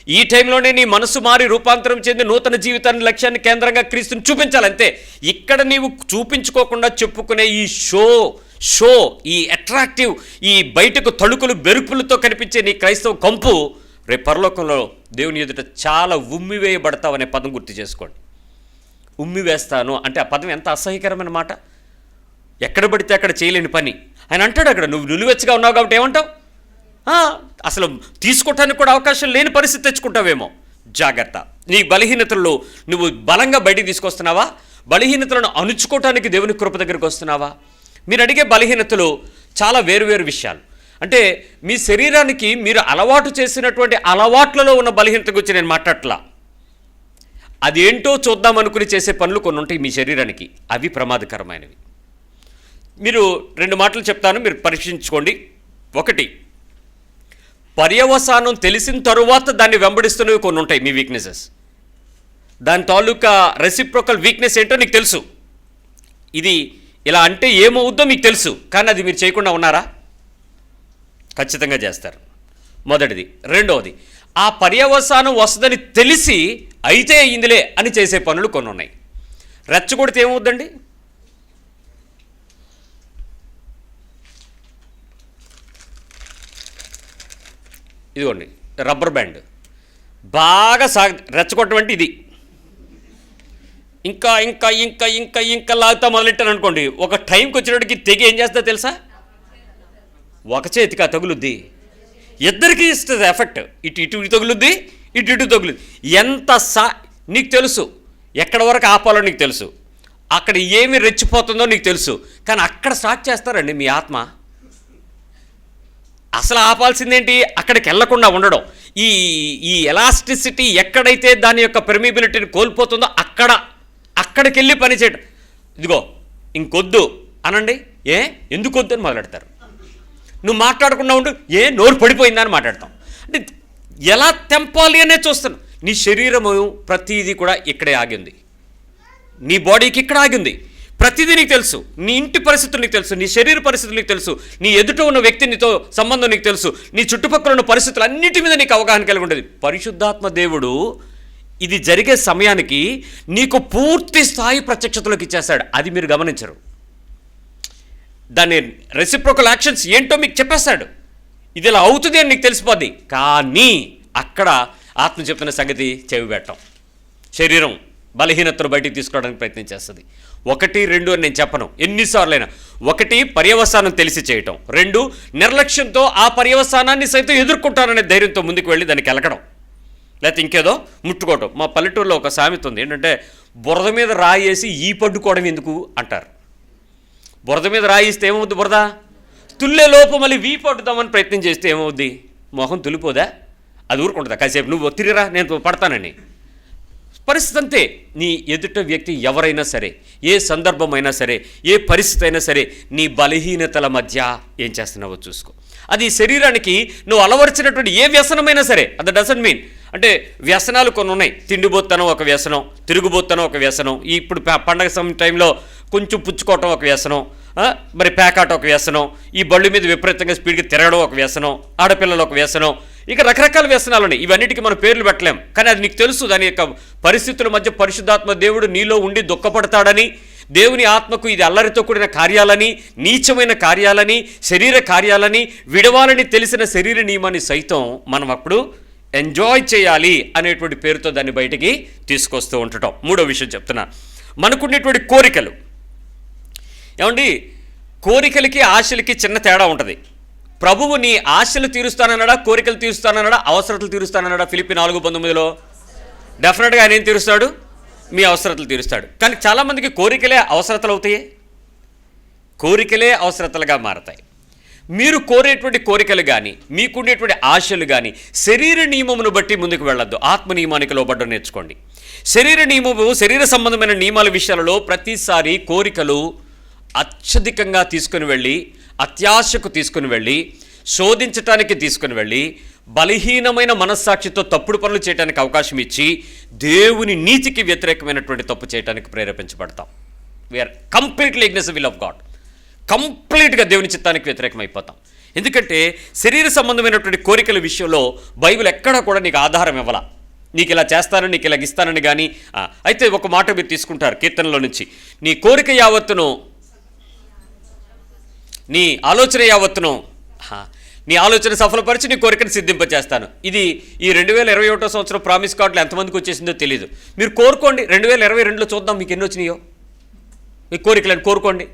ఈ టైంలోనే నీ మనసు మారి రూపాంతరం చెంది నూతన జీవితాన్ని లక్ష్యాన్ని కేంద్రంగా క్రీస్తుని చూపించాలంతే. ఇక్కడ నీవు చూపించుకోకుండా చెప్పుకునే ఈ షో ఈ అట్రాక్టివ్, ఈ బయటకు తళుకులు బెరుకులతో కనిపించే నీ క్రైస్తవ కంపు రేపు పరలోకంలో దేవుని ఎదుట చాలా ఉమ్మివేయబడతావు అనే పదం గుర్తు చేసుకోండి. ఉమ్మివేస్తాను అంటే ఆ పదం ఎంత అసహ్యకరమైన మాట. ఎక్కడ పడితే అక్కడ చేయలేని పని. ఆయన అంటాడు అక్కడ, నువ్వు నిలువెచ్చగా ఉన్నావు కాబట్టి ఏమంటావు? అసలు తీసుకోవటానికి కూడా అవకాశం లేని పరిస్థితి తెచ్చుకుంటావేమో. జాగ్రత్త. నీ బలహీనతల్లో నువ్వు బలంగా బయటికి తీసుకొస్తున్నావా? బలహీనతలను అణుచుకోవటానికి దేవుని కృప దగ్గరికి వస్తున్నావా? మీరు అడిగే బలహీనతలు చాలా వేరువేరు విషయాలు. అంటే మీ శరీరానికి మీరు అలవాటు చేసినటువంటి అలవాట్లలో ఉన్న బలహీనత గురించి నేను మాట్లాడట్లా. అదేంటో చూద్దాం అనుకుని చేసే పనులు కొన్ని ఉంటాయి మీ శరీరానికి, అవి ప్రమాదకరమైనవి. మీరు 2 మాటలు చెప్తాను, మీరు పరీక్షించుకోండి. 1, పర్యవసానం తెలిసిన తరువాత దాన్ని వెంబడిస్తున్నవి కొన్ని ఉంటాయి మీ వీక్నెసెస్. దాని తాలూకా రెసిప్రోకల్ వీక్నెస్ ఏంటో నీకు తెలుసు. ఇది ఇలా అంటే ఏమవుద్దో మీకు తెలుసు, కానీ అది మీరు చేయకుండా ఉన్నారా? ఖచ్చితంగా చేస్తారు. మొదటిది. రెండవది, ఆ పర్యవసానం వస్తుందని తెలిసి అయితే అయ్యిందిలే అని చేసే పనులు కొన్ని ఉన్నాయి. రెచ్చగొడితే ఏమవుద్దండి? ఇదిగోండి రబ్బర్ బ్యాండ్ బాగా రెచ్చగొట్టడం అంటే ఇది. ఇంకా ఇంకా ఇంకా ఇంకా ఇంకా లాగుతా మొదలెట్టాను అనుకోండి, ఒక టైంకి వచ్చినప్పటికి తెగి ఏం చేస్తా తెలుసా? ఒక చేతికి తగులుద్ది, ఇద్దరికి ఇస్తుంది ఎఫెక్ట్. ఇటు తగులుద్ది, ఇటు తగులుద్ది. ఎంత నీకు తెలుసు ఎక్కడ వరకు ఆపాలో నీకు తెలుసు. అక్కడ ఏమి రెచ్చిపోతుందో నీకు తెలుసు, కానీ అక్కడ స్టార్ట్ చేస్తారండి మీ ఆత్మ. అసలు ఆపాల్సిందేంటి? అక్కడికి వెళ్లకుండా ఉండడం. ఈ ఎలాస్టిసిటీ ఎక్కడైతే దాని యొక్క పెర్మిబిలిటీని కోల్పోతుందో అక్కడికి వెళ్ళి పని చేయడం. ఇదిగో ఇంకొద్దు అనండి, ఎందుకు వద్దు అని మొదలెడతారు. నువ్వు మాట్లాడకుండా ఉండు, నోరు పడిపోయిందా అని మాట్లాడతాం. అంటే ఎలా తెంపాలి అనే చూస్తాను. నీ శరీరము ప్రతిదీ కూడా ఇక్కడే ఆగింది, నీ బాడీకి ఇక్కడ ఆగింది. ప్రతిదీ నీకు తెలుసు, నీ ఇంటి పరిస్థితులు నీకు తెలుసు, నీ శరీర పరిస్థితులు నీకు తెలుసు, నీ ఎదుట ఉన్న వ్యక్తి నీతో సంబంధం నీకు తెలుసు, నీ చుట్టుపక్కల ఉన్న పరిస్థితులు అన్నిటి మీద నీకు అవగాహన కలిగి ఉంటుంది. పరిశుద్ధాత్మ దేవుడు ఇది జరిగే సమయానికి నీకు పూర్తి స్థాయి ప్రత్యక్షతలోకి ఇచ్చేస్తాడు. అది మీరు గమనించరు. దాని రెసిప్రోకల్ యాక్షన్స్ ఏంటో మీకు చెప్పేస్తాడు. ఇది ఇలా అవుతుంది అని నీకు తెలిసిపోద్ది. కానీ అక్కడ ఆత్మ చెప్తున్న సంగతి చెవి పెట్టం. శరీరం బలహీనతను బయటికి తీసుకోవడానికి ప్రయత్నం చేస్తుంది. 1, 2 అని నేను చెప్పను ఎన్నిసార్లైనా. 1 పర్యవసానం తెలిసి చేయటం, 2 నిర్లక్ష్యంతో ఆ పర్యవసానాన్ని సైతం ఎదుర్కొంటాననే ధైర్యంతో ముందుకు వెళ్ళి దానికి వెళ్ళకడం, లేకపోతే ఇంకేదో ముట్టుకోవటం. మా పల్లెటూరులో ఒక సామెత ఉంది, ఏంటంటే బురద మీద రాయేసి ఈ పడ్డుకోవడం ఎందుకు అంటారు. బురద మీద రాయిస్తే ఏమవుద్ది? బురద తుల్లే లోపు మళ్ళీ వీ పట్టుదామని ప్రయత్నం చేస్తే ఏమవుద్ది? మొహం తులిపోదా? అది ఊరుకుంటుందా? కాసేపు నువ్వు తిరిగిరా నేను పడతానని. పరిస్థితి అంతే. నీ ఎదుట వ్యక్తి ఎవరైనా సరే, ఏ సందర్భమైనా సరే, ఏ పరిస్థితి అయినా సరే, నీ బలహీనతల మధ్య ఏం చేస్తున్నావో చూసుకో. అది శరీరానికి నువ్వు అలవరిచినటువంటి ఏ వ్యసనమైనా సరే, అది డజంట్ మీన్ అంటే వ్యసనాలు కొన్ని ఉన్నాయి. తిండిబోత్తనం ఒక వ్యసనం, తిరుగుబోత్తనం ఒక వ్యసనం, ఇప్పుడు పండగ టైంలో కొంచెం పుచ్చుకోవటం ఒక వ్యసనం, మరి పేకాట ఒక వ్యసనం, ఈ బళ్ళు మీద విపరీతంగా స్పీడ్గా తిరగడం ఒక వ్యసనం, ఆడపిల్లలు ఒక వ్యసనం, ఇక రకరకాల వ్యసనాలు ఉన్నాయి. ఇవన్నిటికీ మనం పేర్లు పెట్టలేం, కానీ అది నీకు తెలుసు. దాని యొక్క పరిస్థితుల మధ్య పరిశుద్ధాత్మ దేవుడు నీలో ఉండి దుఃఖపడతాడని, దేవుని ఆత్మకు ఇది అల్లరితో కూడిన కార్యాలని, నీచమైన కార్యాలని, శరీర కార్యాలని విడవాలని తెలిసిన శరీర నియమాన్ని సైతం మనం అప్పుడు ఎంజాయ్ చేయాలి అనేటువంటి పేరుతో దాన్ని బయటికి తీసుకొస్తూ ఉండటం. 3వ విషయం చెప్తున్నా, మనకున్నటువంటి కోరికలు. ఏమండి, కోరికలకి ఆశలకి చిన్న తేడా ఉంటుంది. ప్రభువు నీ ఆశలు తీరుస్తానన్నాడా, కోరికలు తీరుస్తానన్నాడా, అవసరతలు తీరుస్తానన్నాడా? ఫిలిప్పీ 4:19 డెఫినెట్గా ఆయన ఏం తీరుస్తాడు? మీ అవసరతలు తీరుస్తాడు. కానీ చాలామందికి కోరికలే అవసరతలు అవుతాయి, కోరికలే అవసరతలుగా మారతాయి. మీరు కోరేటువంటి కోరికలు కానీ, మీకుండేటువంటి ఆశలు కానీ శరీర నియమమును బట్టి ముందుకు వెళ్ళొద్దు. ఆత్మ నియమానికి లోబడ్డం నేర్చుకోండి. శరీర నియమము, శరీర సంబంధమైన నియమాల విషయాలలో ప్రతిసారి కోరికలు అత్యధికంగా తీసుకుని వెళ్ళి, అత్యాశకు తీసుకుని వెళ్ళి, శోధించటానికి తీసుకుని వెళ్ళి, బలహీనమైన మనస్సాక్షితో తప్పుడు పనులు చేయడానికి అవకాశం ఇచ్చి, దేవుని నీతికి వ్యతిరేకమైనటువంటి తప్పు చేయడానికి ప్రేరేపించబడతాం. We are completely ignores will of God. కంప్లీట్గా దేవుని చిత్తానికి వ్యతిరేకం అయిపోతాం. ఎందుకంటే శరీర సంబంధమైనటువంటి కోరికల విషయంలో బైబిల్ ఎక్కడా కూడా నీకు ఆధారం ఇవ్వాల. నీకు ఇలా చేస్తానని, నీకు ఇలా ఇస్తానని కానీ. అయితే ఒక మాట మీరు తీసుకుంటారు కీర్తనలో నుంచి, నీ కోరిక యావత్తును, నీ ఆలోచన యావత్తును, నీ ఆలోచన సఫలపరిచి నీ కోరికను సిద్ధింపచేస్తాను. ఇది ఈ 2021 సంవత్సరం ప్రామిస్ కార్డులో ఎంతమందికి వచ్చేసిందో తెలియదు. మీరు కోరుకోండి, 2022లో చూద్దాం మీకు ఎన్ని వచ్చినాయో. మీ కోరికలను కోరుకోండి.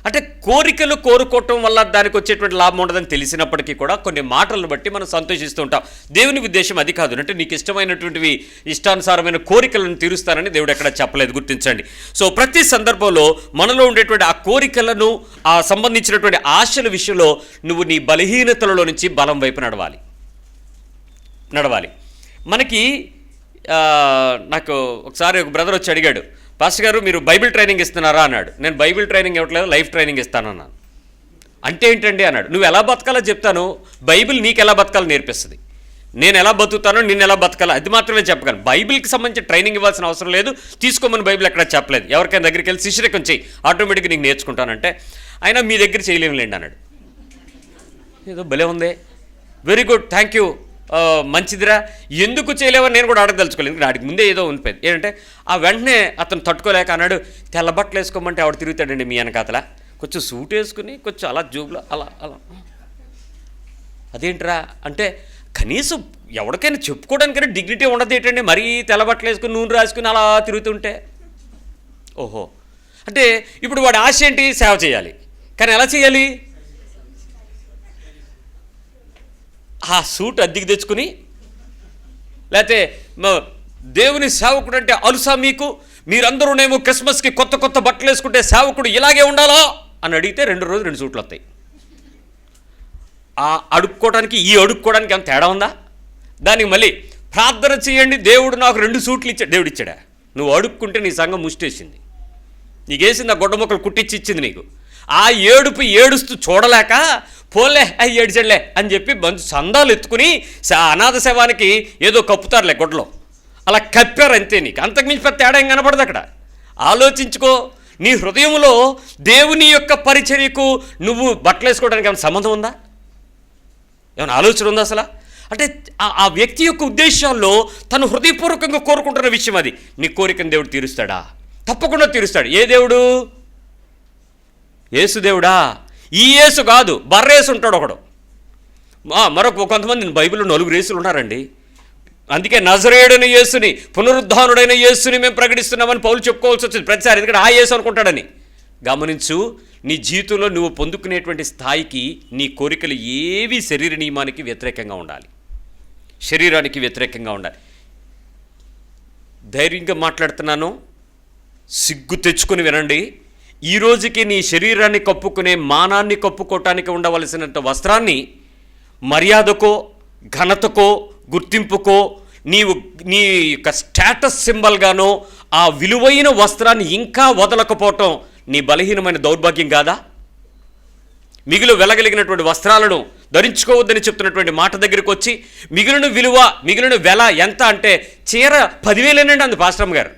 అంటే కోరికలు కోరుకోవటం వల్ల దానికి వచ్చేటువంటి లాభం ఉండదని తెలిసినప్పటికీ కూడా కొన్ని మాటలను బట్టి మనం సంతోషిస్తూ ఉంటాం. దేవుని ఉద్దేశం అది కాదు. అంటే నీకు ఇష్టమైనటువంటివి, ఇష్టానుసారమైన కోరికలను తీరుస్తానని దేవుడు ఎక్కడ చెప్పలేదు, గుర్తించండి. సో ప్రతి సందర్భంలో మనలో ఉండేటువంటి ఆ కోరికలను, ఆ సంబంధించినటువంటి ఆశల విషయంలో నువ్వు నీ బలహీనతలలో నుంచి బలం వైపు నడవాలి. మనకి నాకు ఒకసారి ఒక బ్రదర్ వచ్చి అడిగాడు, పాస్టర్ గారు మీరు బైబిల్ ట్రైనింగ్ ఇస్తున్నారా అన్నాడు. నేను బైబిల్ ట్రైనింగ్ ఇవ్వట్లేదు, లైఫ్ ట్రైనింగ్ ఇస్తానన్నాను. అంటే ఏంటండి అన్నాడు. నువ్వు ఎలా బతకాలో చెప్తాను, బైబిల్ నీకు ఎలా బతకాలో నేర్పిస్తుంది. నేను ఎలా బతుకుతానో, నిన్ను ఎలా బతకాలో అది మాత్రమే చెప్పగలను. బైబిల్కి సంబంధించి ట్రైనింగ్ ఇవ్వాల్సిన అవసరం లేదు, తీసుకోమని బైబిల్ ఎక్కడ చెప్పలేదు. ఎవరికైనా దగ్గరికి వెళ్ళి శిష్యరికం చేయి, ఆటోమేటిక్గా నీకు నేర్చుకుంటానంటే ఆయన మీ దగ్గర చేయలేములేండి అన్నాడు. ఏదో భలే ఉంది, వెరీ గుడ్, థ్యాంక్ యూ, మంచిదిరా, ఎందుకు చేయలేవని నేను కూడా అడగదలుచుకోలేదు. ఆడికి ముందే ఏదో ఉండిపోయింది. ఏంటంటే ఆ వెంటనే అతను తట్టుకోలేక అన్నాడు, తెల్ల బట్టలు వేసుకోమంటే ఆవిడ తిరుగుతాడండి మీ వెనకాతల, కొంచెం సూట్ వేసుకుని కొంచెం అలా జోబులో అలా అలా. అదేంట్రా అంటే కనీసం ఎవరికైనా చెప్పుకోవడానికైనా డిగ్నిటీ ఉండదు ఏంటండి, మరీ తెల్ల బట్టలు వేసుకుని నూనె రాసుకుని అలా తిరుగుతుంటే. ఓహో, అంటే ఇప్పుడు వాడి ఆశ ఏంటి? సేవ చేయాలి. కానీ ఎలా చేయాలి? ఆ సూట్ అద్దెకి తెచ్చుకుని, లేకపోతే దేవుని సేవకుడు అంటే అలుసా మీకు, మీరందరూనేమో క్రిస్మస్కి కొత్త కొత్త బట్టలు వేసుకుంటే సేవకుడు ఇలాగే ఉండాలా అని అడిగితే 2 రోజులు 2 సూట్లు వస్తాయి. ఆ అడుక్కోవడానికి ఈ అడుక్కోవడానికి ఏమైనా తేడా ఉందా? దానికి మళ్ళీ ప్రార్థన చేయండి, దేవుడు నాకు 2 సూట్లు ఇచ్చాడు. దేవుడు ఇచ్చాడా? నువ్వు అడుక్కుంటే నీ సంఘం ముష్టేసింది, నీకేసింది ఆ గొడ్డ మొక్కలు కుట్టించి ఇచ్చింది నీకు. ఆ ఏడుపు ఏడుస్తూ చూడలేక పోలే ఏడిచడలే అని చెప్పి సందాలు ఎత్తుకుని అనాథ శవానికి ఏదో కప్పుతారులే గొడ్డలో, అలా కప్పారు అంతే. నీకు అంతకుమించి పెద్ద తేడా ఏం కనపడదు అక్కడ. ఆలోచించుకో, నీ హృదయంలో దేవుని యొక్క పరిచర్యకు నువ్వు బట్టలు వేసుకోవడానికి ఏమైనా సంబంధం ఉందా? ఏమైనా ఆలోచన ఉందా అసలు? అంటే ఆ వ్యక్తి యొక్క ఉద్దేశాల్లో తను హృదయపూర్వకంగా కోరుకుంటున్న విషయం అది. నీ కోరికను దేవుడు తీరుస్తాడా? తప్పకుండా తీరుస్తాడు. ఏ దేవుడు? యేసు దేవుడా? ఈ యేసు కాదు, బర్రేసు ఉంటాడు ఒకడు. మరొక కొంతమంది బైబిల్లో 4 యేసులు ఉన్నారండి. అందుకే నజరేయుడైన యేసుని, పునరుద్ధానుడైన యేసుని మేము ప్రకటిస్తున్నామని పౌలు చెప్పుకోవాల్సి వచ్చింది ప్రతిసారి, ఎందుకంటే ఆ యేసు అనుకుంటాడని. గమనించు, నీ జీవితంలో నువ్వు పొందుకునేటువంటి స్థాయికి నీ కోరికలు ఏవి శరీర నియమానికి వ్యతిరేకంగా ఉండాలి, శరీరానికి వ్యతిరేకంగా ఉండాలి. ధైర్యంగా మాట్లాడుతున్నాను, సిగ్గు తెచ్చుకుని వినండి. ఈ రోజుకి నీ శరీరాన్ని కప్పుకునే, మానాన్ని కప్పుకోవటానికి ఉండవలసినంత వస్త్రాన్ని మర్యాదకో, ఘనతకో, గుర్తింపుకో, నీ యొక్క స్టేటస్ సింబల్గానో ఆ విలువైన వస్త్రాన్ని ఇంకా వదలకపోవటం నీ బలహీనమైన దౌర్భాగ్యం కాదా? మిగులు వెలగలిగినటువంటి వస్త్రాలను ధరించుకోవద్దని చెప్తున్నటువంటి మాట దగ్గరికి వచ్చి మిగిలిన విలువ, మిగిలిన వెల ఎంత అంటే చీర 10,000 అంది పాస్టమ్ గారు.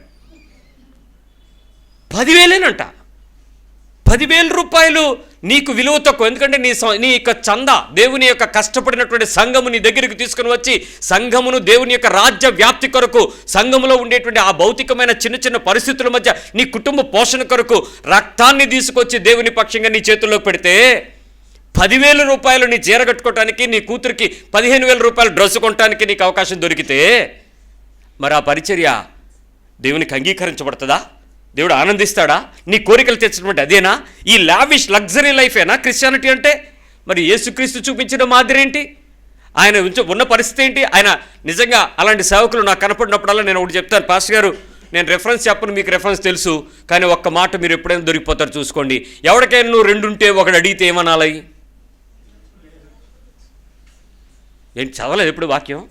10,000 10,000 రూపాయలు నీకు విలువ తక్కువ. ఎందుకంటే నీ యొక్క చందా, దేవుని యొక్క కష్టపడినటువంటి సంఘము నీ దగ్గరికి తీసుకుని వచ్చి సంఘమును దేవుని యొక్క రాజ్య వ్యాప్తి కొరకు, సంఘములో ఉండేటువంటి ఆ భౌతికమైన చిన్న చిన్న పరిస్థితుల మధ్య నీ కుటుంబ పోషణ కొరకు రక్తాన్ని తీసుకొచ్చి దేవుని పక్షంగా నీ చేతుల్లో పెడితే 10,000 రూపాయలు నీ చీర కట్టుకోవటానికి, నీ కూతురికి 15,000 రూపాయలు డ్రెస్ కొనడానికి నీకు అవకాశం దొరికితే మరి ఆ పరిచర్య దేవునికి అంగీకరించబడుతుందా? దేవుడు ఆనందిస్తాడా? నీ కోరికలు తెచ్చినటువంటి అదేనా? ఈ లావిష్ లగ్జరీ లైఫేనా క్రిస్టియానిటీ అంటే? మరి యేసుక్రీస్తు చూపించిన మాదిరి ఏంటి? ఆయన ఉన్న పరిస్థితి ఏంటి? ఆయన నిజంగా అలాంటి సేవకులు నాకు కనపడినప్పుడల్లా నేను ఒకటి చెప్తాను, పాస్టర్ గారు నేను రెఫరెన్స్ చెప్పను, మీకు రెఫరెన్స్ తెలుసు, కానీ ఒక్క మాట మీరు ఎప్పుడైనా దొరికిపోతారు చూసుకోండి. ఎవరికైనా నువ్వు 2 ఉంటే ఒకటి అడిగితే ఏమనాలి? ఏంటి చదవలేదు ఎప్పుడు వాక్యం?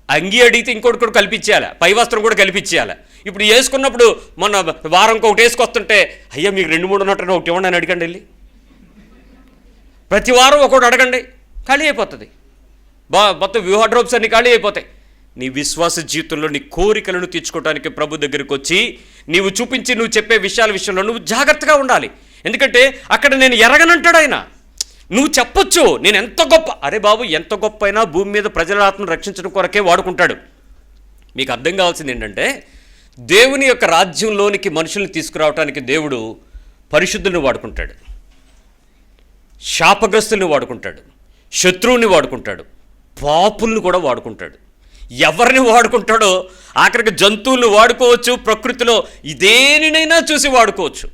అంగీ అడిగితే ఇంకోటి కూడా కల్పించేయాలి, పై వస్త్రం కూడా కల్పించేయాలి. ఇప్పుడు వేసుకున్నప్పుడు మొన్న వారంకి ఒకటి వేసుకొస్తుంటే అయ్యా మీకు 2-3 ఉన్నట్టు ఒకటి ఇవ్వండి అని అడగండి. వెళ్ళి ప్రతి వారం ఒకటి అడగండి, ఖాళీ అయిపోతుంది. మొత్తం వార్డ్రోబ్స్ అన్ని ఖాళీ అయిపోతాయి. నీ విశ్వాస జీవితంలో నీ కోరికలను తీర్చుకోవడానికి ప్రభు దగ్గరికి వచ్చి నువ్వు చెప్పే విషయాల విషయంలో నువ్వు జాగ్రత్తగా ఉండాలి. ఎందుకంటే అక్కడ నేను ఎరగనంటాడు ఆయన. నువ్వు చెప్పొచ్చు నేను ఎంత గొప్ప, అరే బాబు ఎంత గొప్ప అయినా భూమి మీద ప్రజల ఆత్మను రక్షించడం కొరకే వాడుకుంటాడు. మీకు అర్థం కావాల్సింది ఏంటంటే దేవుని యొక్క రాజ్యంలోనికి మనుషుల్ని తీసుకురావడానికి దేవుడు పరిశుద్ధుల్ని వాడుకుంటాడు, శాపగ్రస్తుల్ని వాడుకుంటాడు, శత్రువుని వాడుకుంటాడు, పాపుల్ని కూడా వాడుకుంటాడు. ఎవరిని వాడుకుంటాడో ఆఖరికి జంతువులను వాడుకోవచ్చు, ప్రకృతిలో దేనినైనా చూసి వాడుకోవచ్చు,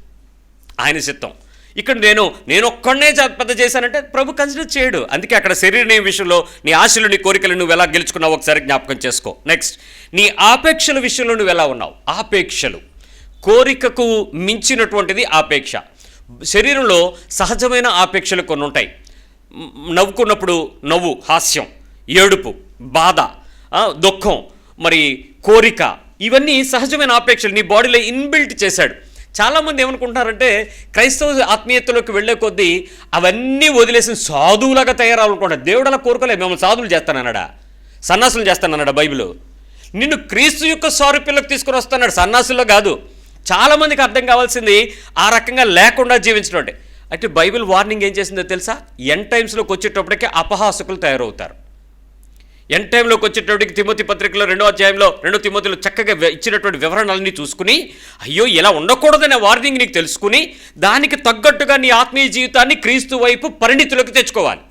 ఆయన చిత్తం. ఇక్కడ నేను ఒక్కడనే పెద్ద చేశానంటే ప్రభు కన్సిడర్ చేయడు. అందుకే అక్కడ శరీర విషయంలో నీ ఆశలు, నీ కోరికలు నువ్వు ఎలా గెలుచుకున్నావు ఒకసారి జ్ఞాపకం చేసుకో. నెక్స్ట్, నీ ఆపేక్షల విషయంలో నువ్వు ఎలా ఉన్నావు? ఆపేక్షలు, కోరికకు మించినటువంటిది ఆపేక్ష. శరీరంలో సహజమైన ఆపేక్షలు కొన్ని ఉంటాయి. నవ్వుకున్నప్పుడు నవ్వు, హాస్యం, ఏడుపు, బాధ, దుఃఖం, మరి కోరిక, ఇవన్నీ సహజమైన ఆపేక్షలు నీ బాడీలో ఇన్బిల్ట్ చేశాడు. చాలామంది ఏమనుకుంటున్నారంటే క్రైస్తవ ఆత్మీయతలోకి వెళ్ళే కొద్దీ అవన్నీ వదిలేసి సాధువులాగా తయారవ్వాలనుకుంటారు. దేవుడు అలా కోరుకోలేదు, మిమ్మల్ని సాధువులు చేస్తానన్నాడా, సన్నాసులు చేస్తానన్నాడా బైబిల్? నిన్ను క్రీస్తు యొక్క సారూప్యంలోకి తీసుకుని వస్తున్నాడు, సన్నాసుల్లో కాదు. చాలామందికి అర్థం కావాల్సింది ఆ రకంగా లేకుండా జీవించడం అంటే. అయితే బైబిల్ వార్నింగ్ ఏం చేసిందో తెలుసా? ఎండ్ టైమ్స్లోకి వచ్చేటప్పటికే అపహాసకులు తయారవుతారు. ఎండ్ టైంలోకి వచ్చేటప్పటికి తిమోతి పత్రికలో 2వ అధ్యాయంలో 2 తిమోతిలో చక్కగా ఇచ్చినటువంటి వివరణలన్నీ చూసుకుని అయ్యో ఇలా ఉండకూడదనే వార్నింగ్ నీకు తెలుసుకుని దానికి తగ్గట్టుగా నీ ఆత్మీయ జీవితాన్ని క్రీస్తు వైపు పరిణితిలోకి తెచ్చుకోవాలి.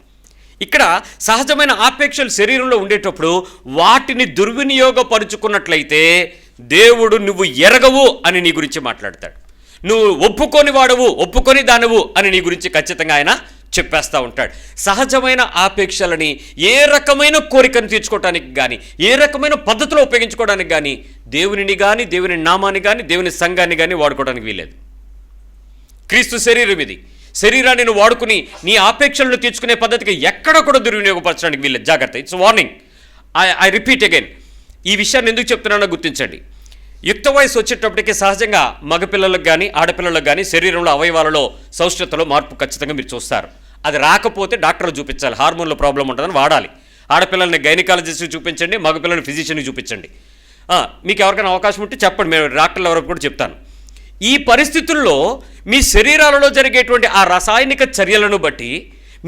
ఇక్కడ సహజమైన ఆపేక్షలు శరీరంలో ఉండేటప్పుడు వాటిని దుర్వినియోగపరుచుకున్నట్లయితే దేవుడు నువ్వు ఎరగవు అని నీ గురించి మాట్లాడతాడు. నువ్వు ఒప్పుకొని వాడవు, ఒప్పుకొని దానవు అని నీ గురించి ఖచ్చితంగా ఆయన చెప్పేస్తూ ఉంటాడు. సహజమైన ఆపేక్షలని ఏ రకమైన కోరికను తీర్చుకోవడానికి కానీ, ఏ రకమైన పద్ధతిలో ఉపయోగించుకోవడానికి కానీ, దేవునిని కానీ, దేవుని నామాన్ని కానీ, దేవుని సంఘాన్ని కానీ వాడుకోవడానికి వీల్లేదు. క్రీస్తు శరీరం ఇది. శరీరాన్ని నువ్వు వాడుకుని నీ ఆపేక్షలను తీర్చుకునే పద్ధతికి ఎక్కడ కూడా దుర్వినియోగపరచడానికి వీల్లేదు. జాగ్రత్త, it's warning. I repeat again. ఈ విషయాన్ని ఎందుకు చెప్తున్నానో గుర్తించండి. యుక్త వయసు వచ్చేటప్పటికి సహజంగా మగపిల్లలకు కానీ ఆడపిల్లలకు కానీ శరీరంలో అవయవాలలో సౌష్ఠతలో మార్పు ఖచ్చితంగా మీరు చూస్తారు. అది రాకపోతే డాక్టర్లు చూపించాలి. హార్మోన్లో ప్రాబ్లం ఉంటుందని వాడాలి. ఆడపిల్లల్ని గైనకాలజిస్ట్కి చూపించండి, మగపిల్లల్ని ఫిజిషియన్కి చూపించండి. మీకు ఎవరికైనా అవకాశం ఉంటే చెప్పండి, మేము డాక్టర్లు ఎవరికి కూడా చెప్తాను. ఈ పరిస్థితుల్లో మీ శరీరాలలో జరిగేటువంటి ఆ రసాయనిక చర్యలను బట్టి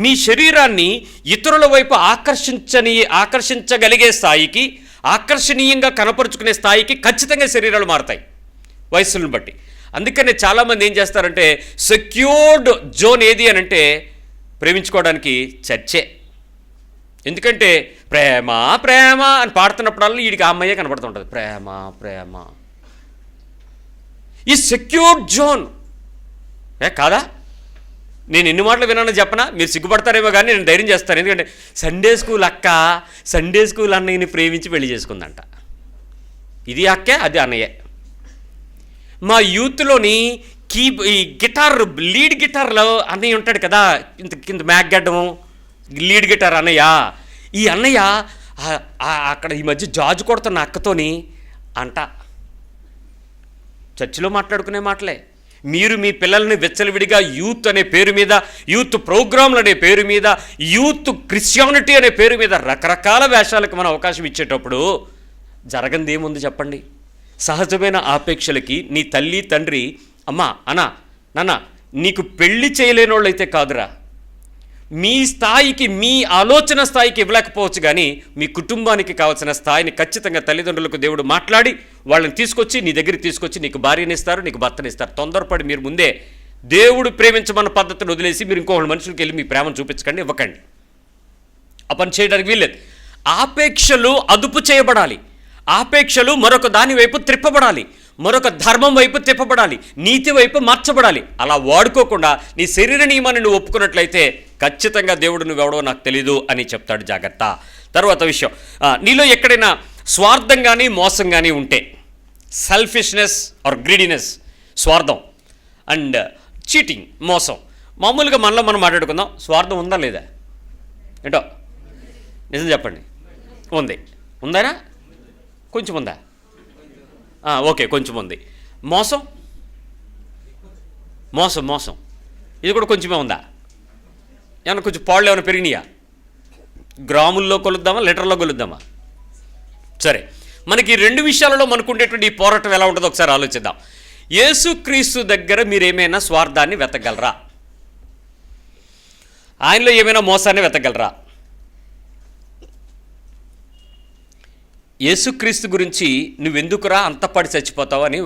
మీ శరీరాన్ని ఇతరుల వైపు ఆకర్షించగలిగే స్థాయికి, ఆకర్షణీయంగా కనపరుచుకునే స్థాయికి ఖచ్చితంగా శరీరాలు మారుతాయి వయస్సులను బట్టి. అందుకనే చాలామంది ఏం చేస్తారంటే సెక్యూర్డ్ జోన్ ఏది అని అంటే ప్రేమించుకోవడానికి చర్చే. ఎందుకంటే ప్రేమ ప్రేమ అని పాడుతున్నప్పుడల్లా వీడికి ఆ అమ్మాయే కనపడుతుంటుంది. ప్రేమ ప్రేమ ఈ సెక్యూర్డ్ జోన్ కాదా? నేను ఎన్ని మాటలు విన్నానో చెప్పనా? మీరు సిగ్గుపడతారేమో కానీ నేను ధైర్యం చేస్తాను. ఎందుకంటే సండే స్కూల్ అక్క సండే స్కూల్ అన్నయ్యని ప్రేమించి పెళ్లి చేసుకుందంట. ఇది అక్కే, అది అన్నయ్యే. మా యూత్లోని ఈ గిటార్, లీడ్ గిటార్లో అన్నయ్య ఉంటాడు కదా, కింద మ్యాక్ గడ్డము, లీడ్ గిటార్ అన్నయ్య. ఈ అన్నయ్య అక్కడ ఈ మధ్య జాజు కొడుతున్న అక్కతోని అంట. చర్చిలో మాట్లాడుకునే మాటలే. మీరు మీ పిల్లల్ని వెచ్చలవిడిగా యూత్ అనే పేరు మీద, యూత్ ప్రోగ్రాంలు అనే పేరు మీద, యూత్ క్రిస్టియానిటీ అనే పేరు మీద రకరకాల వేషాలకు మనం అవకాశం ఇచ్చేటప్పుడు జరగంది ఏముంది చెప్పండి? సహజమైన ఆపేక్షలకి నీ తల్లి తండ్రి, అమ్మా అన్న నాన్న నీకు పెళ్లి చేయలేని వాళ్ళు అయితే కాదురా, మీ స్థాయికి, మీ ఆలోచన స్థాయికి ఇవ్వలేకపోవచ్చు, కానీ మీ కుటుంబానికి కావాల్సిన స్థాయిని ఖచ్చితంగా తల్లిదండ్రులకు దేవుడు మాట్లాడి వాళ్ళని తీసుకొచ్చి నీ దగ్గరికి తీసుకొచ్చి నీకు భార్యనిస్తారు, నీకు భర్తనిస్తారు. తొందరపడి మీరు ముందే దేవుడు ప్రేమించమన్న పద్ధతిని వదిలేసి మీరు ఇంకొకళ్ళ మనుషులకి వెళ్ళి మీ ప్రేమను చూపించకండి, ఇవ్వకండి. ఆ పని చేయడానికి వీల్లేదు. ఆపేక్షలు అదుపు చేయబడాలి. ఆపేక్షలు మరొక దాని వైపు త్రిప్పబడాలి, మరొక ధర్మం వైపు తిప్పబడాలి, నీతి వైపు మార్చబడాలి. అలా వాడుకోకుండా నీ శరీర నియమాన్ని నువ్వు ఒప్పుకున్నట్లయితే ఖచ్చితంగా దేవుడు నువ్వెవడో నాకు తెలీదు అని చెప్తాడు. జాగ్రత్త. తర్వాత విషయం, నీలో ఎక్కడైనా స్వార్థం కానీ మోసం కానీ ఉంటే, సెల్ఫిష్నెస్ ఆర్ గ్రీడినెస్, స్వార్థం అండ్ చీటింగ్, మోసం. మామూలుగా మనలో మనం మాట్లాడుకుందాం, స్వార్థం ఉందా లేదా? ఏంటో నిజం చెప్పండి. ఉంది. ఉందానా? కొంచెం ఉందా? ఓకే, కొంచెం ఉంది. మోసం మోసం మోసం ఇది కూడా కొంచెమే ఉందా? ఏమన్నా కొంచెం పాళ్ళు ఏమైనా పెరిగినాయా? గ్రాముల్లో కొలుద్దామా, లీటర్లో కొలుద్దామా? సరే, మనకి ఈ రెండు విషయాలలో మనకు ఉండేటువంటి ఈ పోరాటం ఎలా ఉంటుందో ఒకసారి ఆలోచిద్దాం. యేసుక్రీస్తు దగ్గర మీరు ఏమైనా స్వార్థాన్ని వెతకగలరా? ఆయనలో ఏమైనా మోసాన్ని వెతకగలరా? యేసుక్రీస్తు గురించి నువ్వెందుకురా అంత పడి చచ్చిపోతావు అని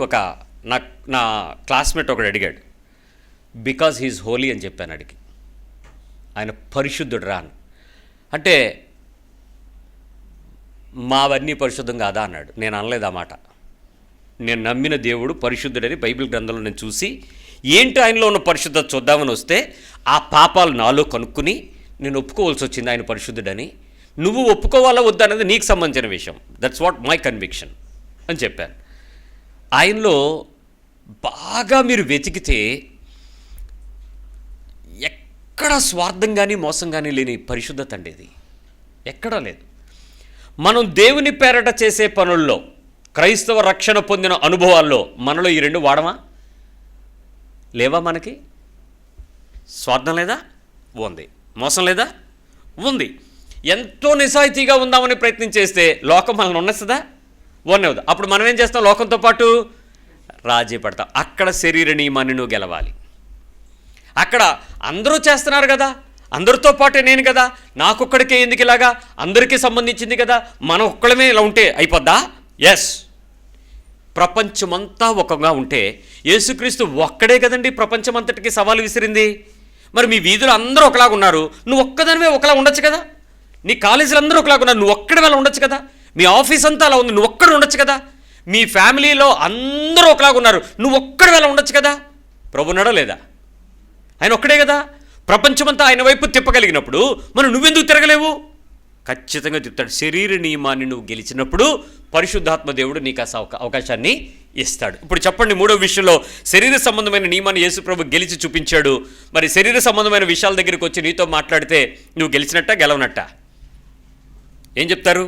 నా క్లాస్మేట్ ఒకడు అడిగాడు. బికాజ్ హీఈస్ హోలీ అని చెప్పాను. అడిగి ఆయన పరిశుద్ధుడు రా అని అంటే మావన్నీ పరిశుద్ధం కాదా అన్నాడు. నేను అనలేదు ఆ మాట. నేను నమ్మిన దేవుడు పరిశుద్ధుడని బైబిల్ గ్రంథంలో నేను చూసి ఏంటి ఆయనలో ఉన్న పరిశుద్ధత చూద్దామని వస్తే ఆ పాపాలు నాలో కనుక్కుని నేను ఒప్పుకోవాల్సి వచ్చింది ఆయన పరిశుద్ధుడని. నువ్వు ఒప్పుకోవాలా వద్దా అనేది నీకు సంబంధించిన విషయం. దట్స్ వాట్ మై కన్విక్షన్ అని చెప్పాను. ఆయనలో బాగా మీరు వెతికితే ఎక్కడ స్వార్థం కానీ మోసం కానీ లేని పరిశుద్ధత అండి ఇది. ఎక్కడా లేదు. మనం దేవుని పేరట చేసే పనుల్లో, క్రైస్తవ రక్షణ పొందిన అనుభవాల్లో మనలో ఈ రెండు వాడమా? లేవా? మనకి స్వార్థం లేదా? ఉంది. మోసం లేదా? ఉంది. ఎంతో నిజాయితీగా ఉందామని ప్రయత్నం చేస్తే లోకం మనల్ని ఉన్నస్తుందా? ఉన్నవద్దు. అప్పుడు మనం ఏం చేస్తాం? లోకంతో పాటు రాజీ పడతాం. అక్కడ శరీర నియమాన్ని నువ్వు గెలవాలి. అక్కడ అందరూ చేస్తున్నారు కదా, అందరితో పాటే నేను కదా, నాకొక్కడికే ఎందుకు ఇలాగా, అందరికీ సంబంధించింది కదా, మనం ఒక్కడమే ఇలా ఉంటే అయిపోద్దా? ఎస్. ప్రపంచమంతా ఒకగా ఉంటే యేసుక్రీస్తు ఒక్కడే కదండి ప్రపంచమంతటికి సవాలు విసిరింది. మరి మీ వీధులు అందరూ ఒకలాగా ఉన్నారు, నువ్వు ఒక్కదానివే ఒకలా ఉండొచ్చు కదా. నీ కాలేజీలు అందరూ ఒకలాగా ఉన్నారు, నువ్వు ఒక్కడి వేళ ఉండొచ్చు కదా. మీ ఆఫీస్ అంతా అలా ఉంది, నువ్వు ఒక్కడు ఉండొచ్చు కదా. మీ ఫ్యామిలీలో అందరూ ఒకలాగా ఉన్నారు, నువ్వు ఒక్కడి వేళ ఉండొచ్చు కదా. ప్రభు ఉన్నాడా లేదా? ఆయన ఒక్కడే కదా. ప్రపంచమంతా ఆయన వైపు తిప్పగలిగినప్పుడు మనం నువ్వెందుకు తిరగలేవు? ఖచ్చితంగా చెప్తాడు. శరీర నియమాన్ని నువ్వు గెలిచినప్పుడు పరిశుద్ధాత్మ దేవుడు నీకు అవకాశాన్ని ఇస్తాడు. ఇప్పుడు చెప్పండి, మూడో విషయంలో శరీర సంబంధమైన నియమాన్ని యేసుప్రభు గెలిచి చూపించాడు. మరి శరీర సంబంధమైన విషయాల దగ్గరికి వచ్చి నీతో మాట్లాడితే నువ్వు గెలిచినట్ట గెలవనట్ట? ఏం చెప్తారు?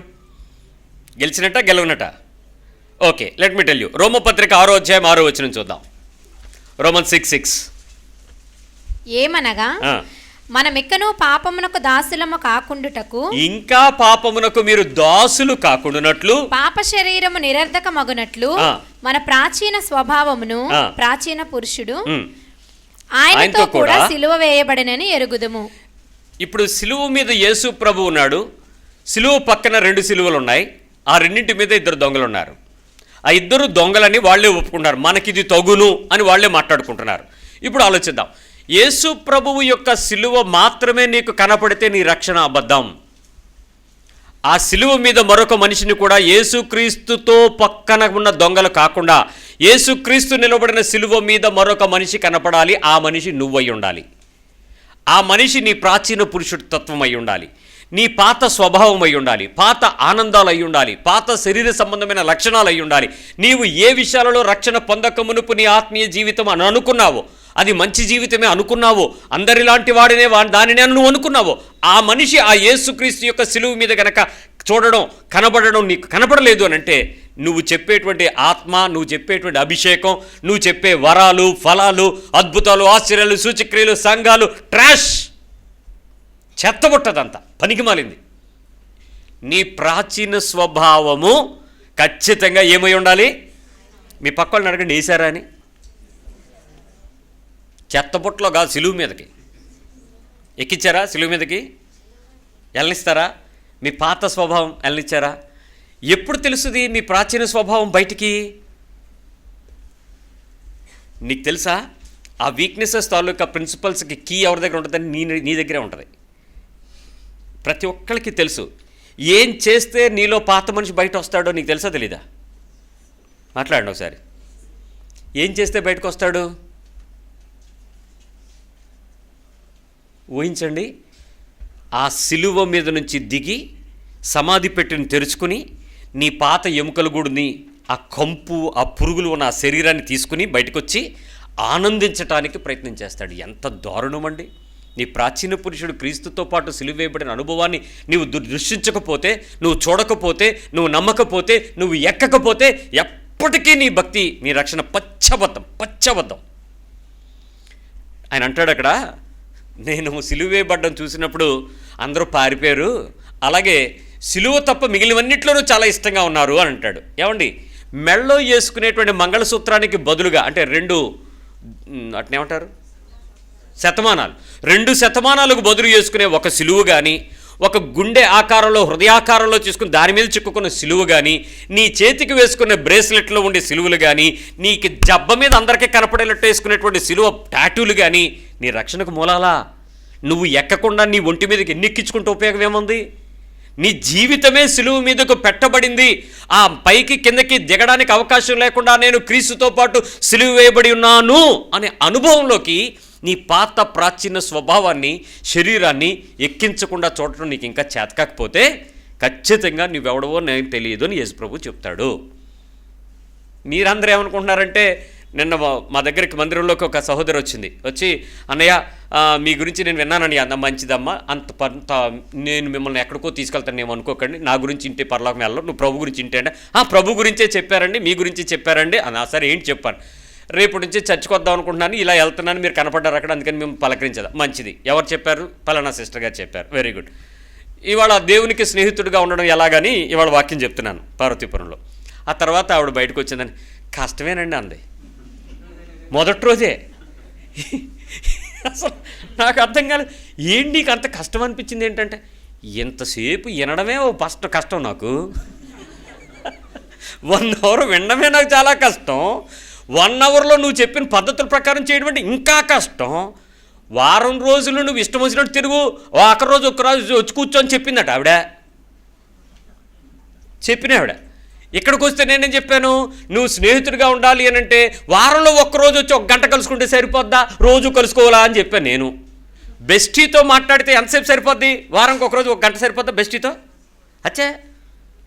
గెలిచినట్ట గెలవనట్ట? Okay, let me tell you. రోమపత్రిక 6వ అధ్యాయం 6వ వచనం చూద్దాం. Romans 6:6. ఏమనగా మనమిక్కను పాపమునకు దాసులము కాకుండుటకు, ఇంకా పాపమునకు మీరు దాసులు కాకుండునట్లు, పాప శరీరము నిరర్ధకమగునట్లు మన ప్రాచీన స్వభావమును, ప్రాచీన పురుషుడు ఆయనతో కూడా సిలువ వేయబడినని ఎరుగుదుము. ఇప్పుడు సిలువ మీద యేసు ప్రభు ఉన్నాడు. సిలువ పక్కన 2 సిలువలు ఉన్నాయి. ఆ రెండింటి మీద 2 దొంగలు ఉన్నారు. ఆ 2 దొంగలని వాళ్ళే ఒప్పుకుంటారు. మనకిది తగును అని వాళ్ళే మాట్లాడుకుంటున్నారు. ఇప్పుడు ఆలోచిద్దాం. యేసు ప్రభువు యొక్క సిలువ మాత్రమే నీకు కనపడితే నీ రక్షణ అబద్ధం. ఆ సిలువ మీద మరొక మనిషిని కూడా యేసుక్రీస్తుతో పక్కన ఉన్న దొంగలు కాకుండా యేసుక్రీస్తు నిలబడిన సిలువ మీద మరొక మనిషి కనపడాలి. ఆ మనిషి నువ్వై ఉండాలి. ఆ మనిషి నీ ప్రాచీన పురుషుడి తత్వం అయి ఉండాలి. నీ పాత స్వభావం అయి ఉండాలి. పాత ఆనందాలు అయి ఉండాలి. పాత శరీర సంబంధమైన లక్షణాలు అయి ఉండాలి. నీవు ఏ విషయాలలో రక్షణ పొందక మునుపు నీ ఆత్మీయ జీవితం అని అనుకున్నావో, అది మంచి జీవితమే అనుకున్నావో, అందరిలాంటి వాడినే దానినే నువ్వు అనుకున్నావో, ఆ మనిషి ఆ యేసుక్రీస్తు యొక్క సిలువ మీద గనక చూడడం, కనబడడం నీకు కనపడలేదు అని అంటే నువ్వు చెప్పేటువంటి ఆత్మ, నువ్వు చెప్పేటువంటి అభిషేకం, నువ్వు చెప్పే వరాలు, ఫలాలు, అద్భుతాలు, ఆశ్చర్యాలు, సూచక్రియలు, సంఘాలు ట్రాష్, చెత్తబుట్టదంతా పనికి మాలింది. నీ ప్రాచీన స్వభావము ఖచ్చితంగా ఏమై ఉండాలి? మీ పక్క వాళ్ళని అడగండి, వేశారా అని. చెత్తబుట్టలో కాదు, సిలువు మీదకి ఎక్కిచ్చారా? సిలువు మీదకి వెళ్ళనిస్తారా? మీ పాత స్వభావం వెళ్ళనిచ్చారా? ఎప్పుడు తెలుస్తుంది మీ ప్రాచీన స్వభావం బయటికి? నీకు తెలుసా? ఆ వీక్నెసెస్ తాలూకా ప్రిన్సిపల్స్కి కీ ఎవరి దగ్గర ఉంటుందని నీ దగ్గరే ఉంటుంది. ప్రతి ఒక్కరికి తెలుసు. ఏం చేస్తే నీలో పాత మనిషి బయట వస్తాడో నీకు తెలుసా తెలీదా? మాట్లాడండి ఒకసారి. ఏం చేస్తే బయటకు వస్తాడు? ఊహించండి. ఆ సిలువ మీద నుంచి దిగి సమాధి పెట్టిని తెరుచుకుని నీ పాత ఎముకల గూడుని, ఆ కంపు, ఆ పురుగులు ఉన్న ఆ శరీరాన్ని తీసుకుని బయటకు వచ్చి ఆనందించటానికి ప్రయత్నం చేస్తాడు. ఎంత దారుణం అండి! నీ ప్రాచీన పురుషుడు క్రీస్తుతో పాటు సిలువ వేయబడిన అనుభవాన్ని నీవు దృష్టించకపోతే, నువ్వు చూడకపోతే, నువ్వు నమ్మకపోతే, నువ్వు ఎక్కకపోతే ఎప్పటికీ నీ భక్తి, నీ రక్షణ పచ్చబద్ధం. ఆయన అంటాడు అక్కడ, నేను సిలువ వేయబడ్డం చూసినప్పుడు అందరూ పారిపోయారు, అలాగే సిలువ తప్ప మిగిలినవన్నిట్లోనూ చాలా ఇష్టంగా ఉన్నారు అని అంటాడు. ఏమండి, మెళ్ళో వేసుకునేటువంటి మంగళసూత్రానికి బదులుగా, అంటే 2 అట్నేమంటారు, శతమానాలు, 2 శతమానాలకు బదులు చేసుకునే ఒక సిలువ కానీ, ఒక గుండె ఆకారంలో, హృదయాకారంలో చేసుకుని దాని మీద చిక్కుకున్న సిలువ కానీ, నీ చేతికి వేసుకునే బ్రేస్లెట్లో ఉండే సిలువలు కానీ, నీకు జబ్బ మీద అందరికీ కనపడేటట్టు వేసుకునేటువంటి సిలువ టాటూలు కానీ నీ రక్షణకు మూలాలా? నువ్వు ఎక్కకుండా నీ ఒంటి మీదకి ఎన్నెక్కించుకుంటే ఉపయోగం ఏముంది? నీ జీవితమే సిలువ మీదకు పెట్టబడింది. ఆ పైకి కిందకి దిగడానికి అవకాశం లేకుండా నేను క్రీస్తుతో పాటు సిలువ వేయబడి ఉన్నాను అనే అనుభవంలోకి నీ పాత ప్రాచీన స్వభావాన్ని, శరీరాన్ని ఎక్కించకుండా చూడటం నీకు ఇంకా చేతకాకపోతే ఖచ్చితంగా నువ్వెవడవో నేను తెలియదు అని యేసుప్రభు చెప్తాడు. మీరందరూ ఏమనుకుంటున్నారంటే, నిన్న మా దగ్గరికి మందిరంలోకి ఒక సహోదరి వచ్చి, అన్నయ్య మీ గురించి నేను విన్నానని, అన్న మంచిదమ్మా, అంత నేను మిమ్మల్ని ఎక్కడికో తీసుకెళ్తాను ఏమో అనుకోకండి, నా గురించి ఇంటే పరలోకం వెళ్ళరు, నువ్వు ప్రభు గురించి ఇంటే అంటే, ప్రభు గురించే చెప్పారండి, మీ గురించి చెప్పారండి అన్న. సరే ఏంటి చెప్పాను? రేపటి నుంచి చర్చికి వద్దాం అనుకుంటున్నాను, ఇలా వెళ్తున్నాను, మీరు కనపడ్డారు అక్కడ, అందుకని మేము పలకరించదా. మంచిది. ఎవరు చెప్పారు? పలానా సిస్టర్ గారు చెప్పారు. Very good. ఇవాళ దేవునికి స్నేహితుడిగా ఉండడం ఎలాగని ఇవాళ వాక్యం చెప్తున్నాను పార్వతీపురంలో. ఆ తర్వాత ఆవిడ బయటకు వచ్చిందని, కష్టమేనండి అంది మొదటి రోజే. అసలు నాకు అర్థం కాలేదు, ఏంటి నీకు అంత కష్టం అనిపించింది ఏంటంటే, ఎంతసేపు వినడమే ఓ కష్టం నాకు, 1 అవర్ వినడమే నాకు చాలా కష్టం, 1 అవర్లో నువ్వు చెప్పిన పద్ధతుల ప్రకారం చేయడం అంటే ఇంకా కష్టం. వారం రోజులు నువ్వు ఇష్టం వచ్చినట్టు తిరుగు, ఒక రోజు వచ్చి కూర్చొని చెప్పిందట ఆవిడ. ఆవిడ ఇక్కడికి వస్తే నేనేం చెప్పాను, నువ్వు స్నేహితుడిగా ఉండాలి అని అంటే వారంలో 1 రోజు వచ్చి 1 గంట కలుసుకుంటే సరిపోద్దా, రోజు కలుసుకోవాలా అని చెప్పాను నేను. బెస్టీతో మాట్లాడితే ఎంతసేపు సరిపోద్ది? వారానికి ఒకరోజు 1 గంట సరిపోద్దా బెస్టీతో? అచ్చా,